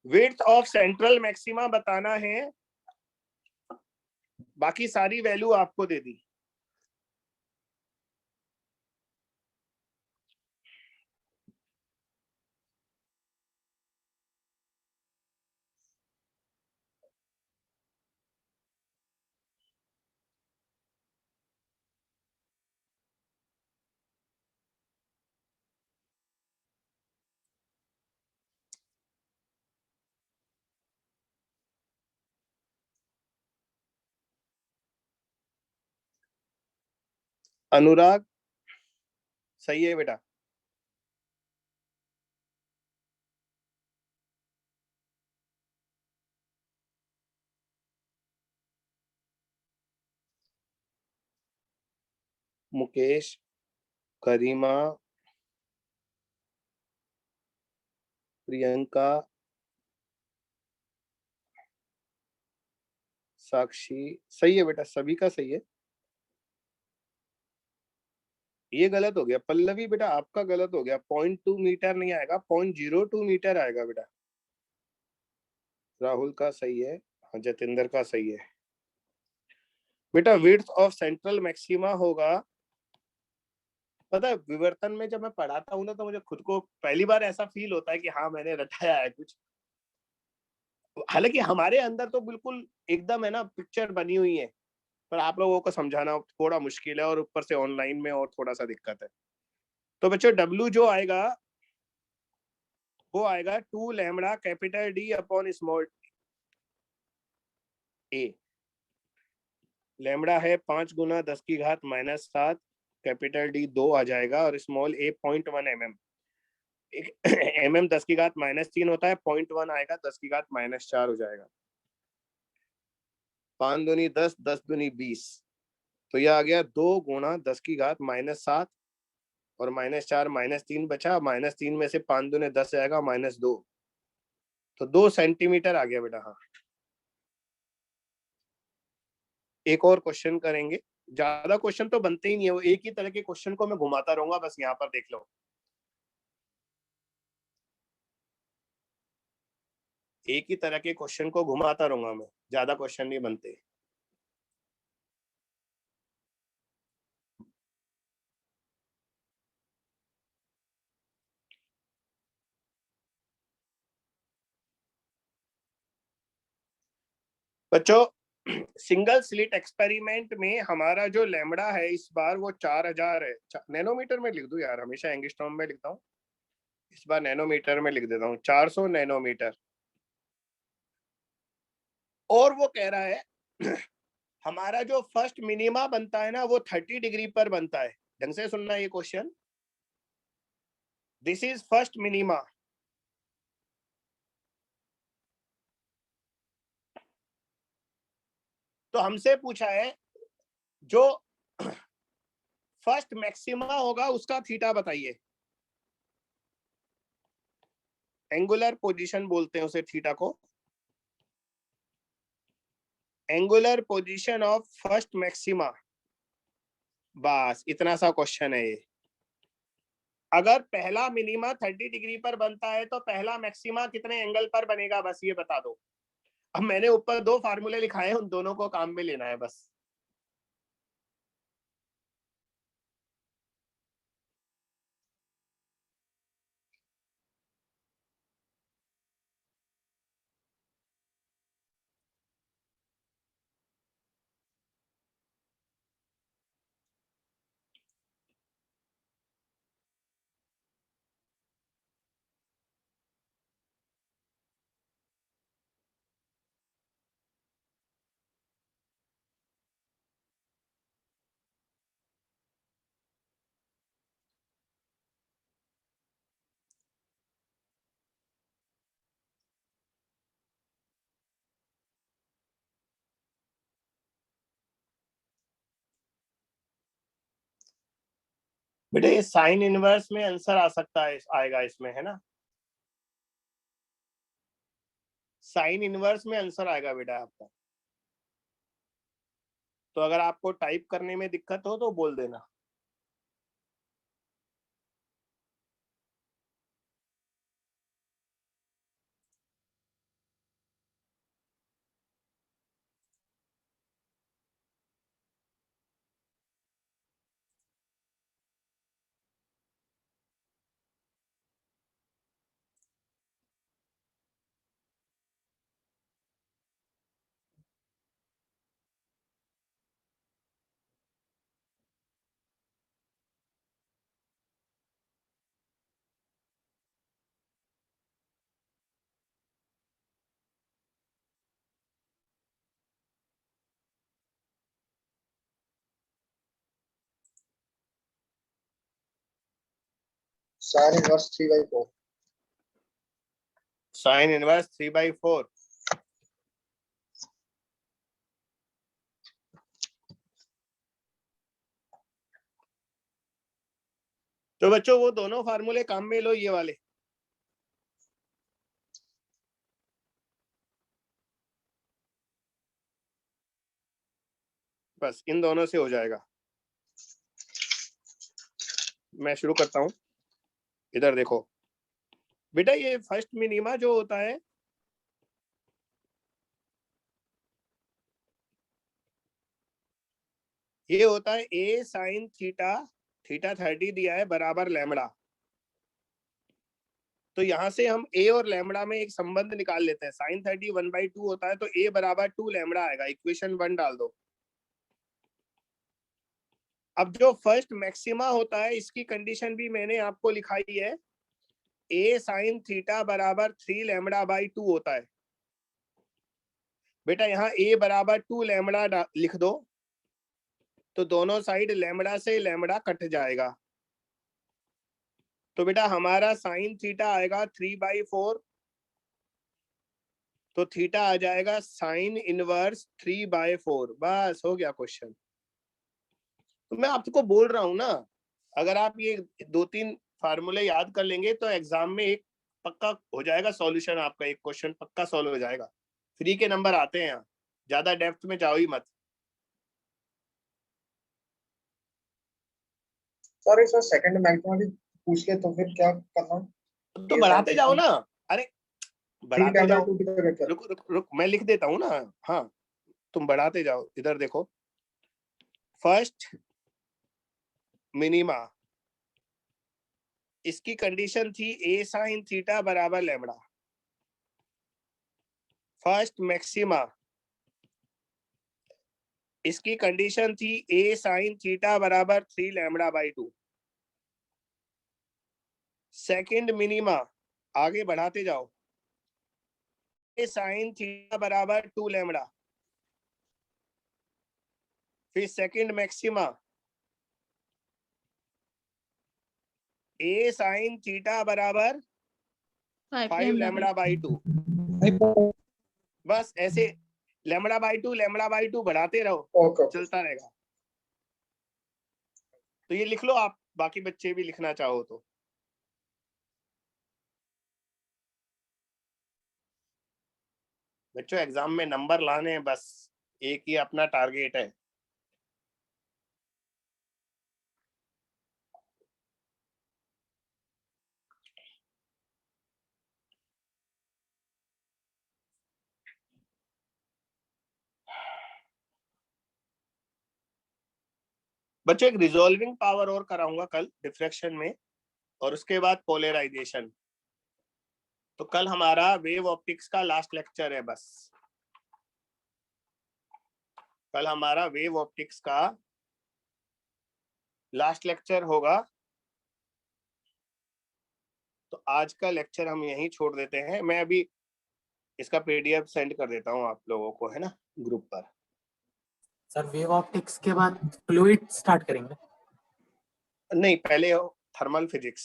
विड्थ ऑफ सेंट्रल मैक्सिमा बताना है, बाकी सारी वैल्यू आपको दे दी। अनुराग सही है बेटा। मुकेश, करीमा, प्रियंका, साक्षी, सही है बेटा, सभी का सही है। ये गलत हो गया पल्लवी बेटा, आपका गलत हो गया, 0.2 मीटर नहीं आएगा, 0.02 मीटर आएगा बेटा। राहुल का सही है, हाँ जतेंद्र का सही है बेटा। विड्थ ऑफ सेंट्रल मैक्सिमा होगा, पता है विवर्तन में जब मैं पढ़ाता हूँ ना तो मुझे खुद को पहली बार ऐसा फील होता है कि हाँ मैंने रटाया है कुछ। हालांकि हमारे अंदर तो बिल्कुल एकदम है ना पिक्चर बनी हुई है, पर आप लोगों को समझाना थोड़ा मुश्किल है, और ऊपर से ऑनलाइन में और थोड़ा सा दिक्कत है। तो बच्चों W जो आएगा वो आएगा 2 lambda capital D upon small a। Lambda है 5 गुना 10 की घात -7, कैपिटल D 2 आ जाएगा, और स्मॉल a 0.1 mm। mm 10 की घात -3 होता है, 0.1 आएगा 10 की घात -4 हो जाएगा। 5 दूनी 10, 10 दूनी 20, तो यह आ गया 2 गुना 10 की घात -7 और -4 -3 बचा, -3 में से 5 दूने 10 आएगा -2, तो 2 सेंटीमीटर आ गया बेटा। हाँ एक और क्वेश्चन करेंगे, ज्यादा क्वेश्चन तो बनते ही नहीं है, वो एक ही तरह के क्वेश्चन को मैं घुमाता रहूंगा, बस यहाँ पर देख लो। एक ही तरह के क्वेश्चन को घुमाता रहूंगा मैं, ज्यादा क्वेश्चन नहीं बनते। बच्चों सिंगल स्लिट एक्सपेरिमेंट में हमारा जो लैम्बडा है इस बार वो 4000 है। नैनोमीटर में लिख दूं यार, हमेशा एंगस्ट्रॉम में लिखता हूँ, इस बार नैनोमीटर में लिख देता हूँ, 400 नैनोमीटर। और वो कह रहा है हमारा जो फर्स्ट मिनिमा बनता है ना वो 30 डिग्री पर बनता है। ढंग से सुनना ये question, this is first minima. तो हमसे पूछा है जो फर्स्ट मैक्सिमा होगा उसका थीटा बताइए। एंगुलर पोजीशन बोलते हैं उसे थीटा को, angular position of first maxima. बस इतना सा क्वेश्चन है ये। अगर पहला मिनिमा 30 डिग्री पर बनता है तो पहला मैक्सिमा कितने एंगल पर बनेगा, बस ये बता दो। अब मैंने ऊपर 2 फार्मूले लिखाए हैं, उन दोनों को काम में लेना है बस। बेटा ये साइन इनवर्स में आंसर आ सकता है, आएगा इसमें, है ना, साइन इनवर्स में आंसर आएगा बेटा आपका। तो अगर आपको टाइप करने में दिक्कत हो तो बोल देना। Sine inverse 3/4। Sine inverse 3/4। तो बच्चों वो दोनों फार्मूले काम में लो, ये वाले। बस इन दोनों से हो जाएगा। मैं शुरू करता हूं, इधर देखो बेटा, ये फर्स्ट मिनिमा जो होता है ये होता है a साइन थीटा, थीटा 30 दिया है बराबर लैम्बडा। तो यहां से हम a और लैम्बडा में एक संबंध निकाल लेते हैं। साइन 30 1/2 होता है तो a बराबर 2 लैम्बडा आएगा। इक्वेशन 1 डाल दो। अब जो फर्स्ट मैक्सिमा होता है इसकी कंडीशन भी मैंने आपको लिखाई है, a साइन थीटा बराबर 3 लैम्बडा/2 होता है। बेटा यहाँ a बराबर 2 लैम्बडा लिख दो, तो दोनों साइड लैम्बडा से लैम्बडा कट जाएगा। तो बेटा हमारा साइन थीटा आएगा 3/4, तो थीटा आ जाएगा साइन इनवर्स 3/4। बस हो गया क्वेश्चन। तो मैं आपको बोल रहा हूं ना, अगर आप ये 2-3 फार्मूले याद कर लेंगे तो एग्जाम में एक पक्का हो जाएगा सॉल्यूशन, आपका एक क्वेश्चन पक्का सॉल्व हो जाएगा। फ्री के नंबर आते हैं यहाँ, ज्यादा डेप्थ में जाओ ही मत। सर इस सेकंड मैक्सिमा भी पूछ ले तो फिर क्या करना? तो बढ़ाते जाओ ना, अरे बढ़ाते जाओ। 3/2 की तरह क्या? रुक रुक रुक, मैं लिख देता हूँ ना। हाँ तुम बढ़ाते जाओ। इधर देखो, फर्स्ट मिनिमा, इसकी कंडीशन थी a साइन थीटा बराबर लैम्बडा। फर्स्ट मैक्सिमा, इसकी कंडीशन थी a साइन थीटा बराबर 3 लैम्बडा/2। सेकंड मिनिमा, आगे बढ़ाते जाओ, a साइन थीटा बराबर 2 लैम्बडा। फिर second maxima, a sine theta बराबर 5 लैम्बडा/2। बस ऐसे लैम्बडा/2 बढ़ाते रहो, ओके चलता रहेगा। तो ये लिख लो आप, बाकी बच्चे भी लिखना चाहो तो। बच्चों एग्जाम में नंबर लाने हैं, बस एक ही अपना टारगेट है। बच्चों एक रिजॉल्विंग पावर और कराऊंगा कल डिफ्रैक्शन में, और उसके बाद पोलराइजेशन। तो कल हमारा वेव ऑप्टिक्स का लास्ट लेक्चर है। बस कल हमारा वेव ऑप्टिक्स का लास्ट लेक्चर होगा। तो आज का लेक्चर हम यहीं छोड़ देते हैं। मैं अभी इसका पीडीएफ सेंड कर देता हूँ आप लोगों को, है ना, ग्रुप पर। सर वेव ऑप्टिक्स के बाद फ्लूइड स्टार्ट करेंगे? नहीं, पहले thermal physics,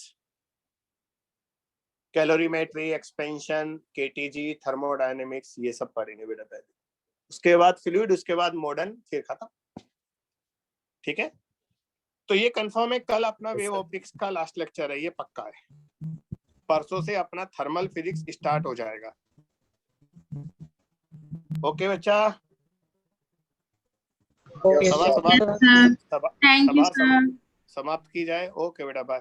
calorimetry, expansion, KTG, thermodynamics, ये सब पढ़ेंगे बेटा पहले। उसके बाद फ्लूइड, उसके बाद मॉडर्न, फिर खत्म। ठीक है। तो ये कंफर्म है, कल अपना वेव ऑप्टिक्स का लास्ट लेक्चर है, ये पक्का है। परसों से अपना थर्मल फिजिक्स स्टार्ट हो जाएगा। ओके बच्चा, Yes, sir. Thank you, sir. समाप्त की जाए। ओके बेटा, बाय।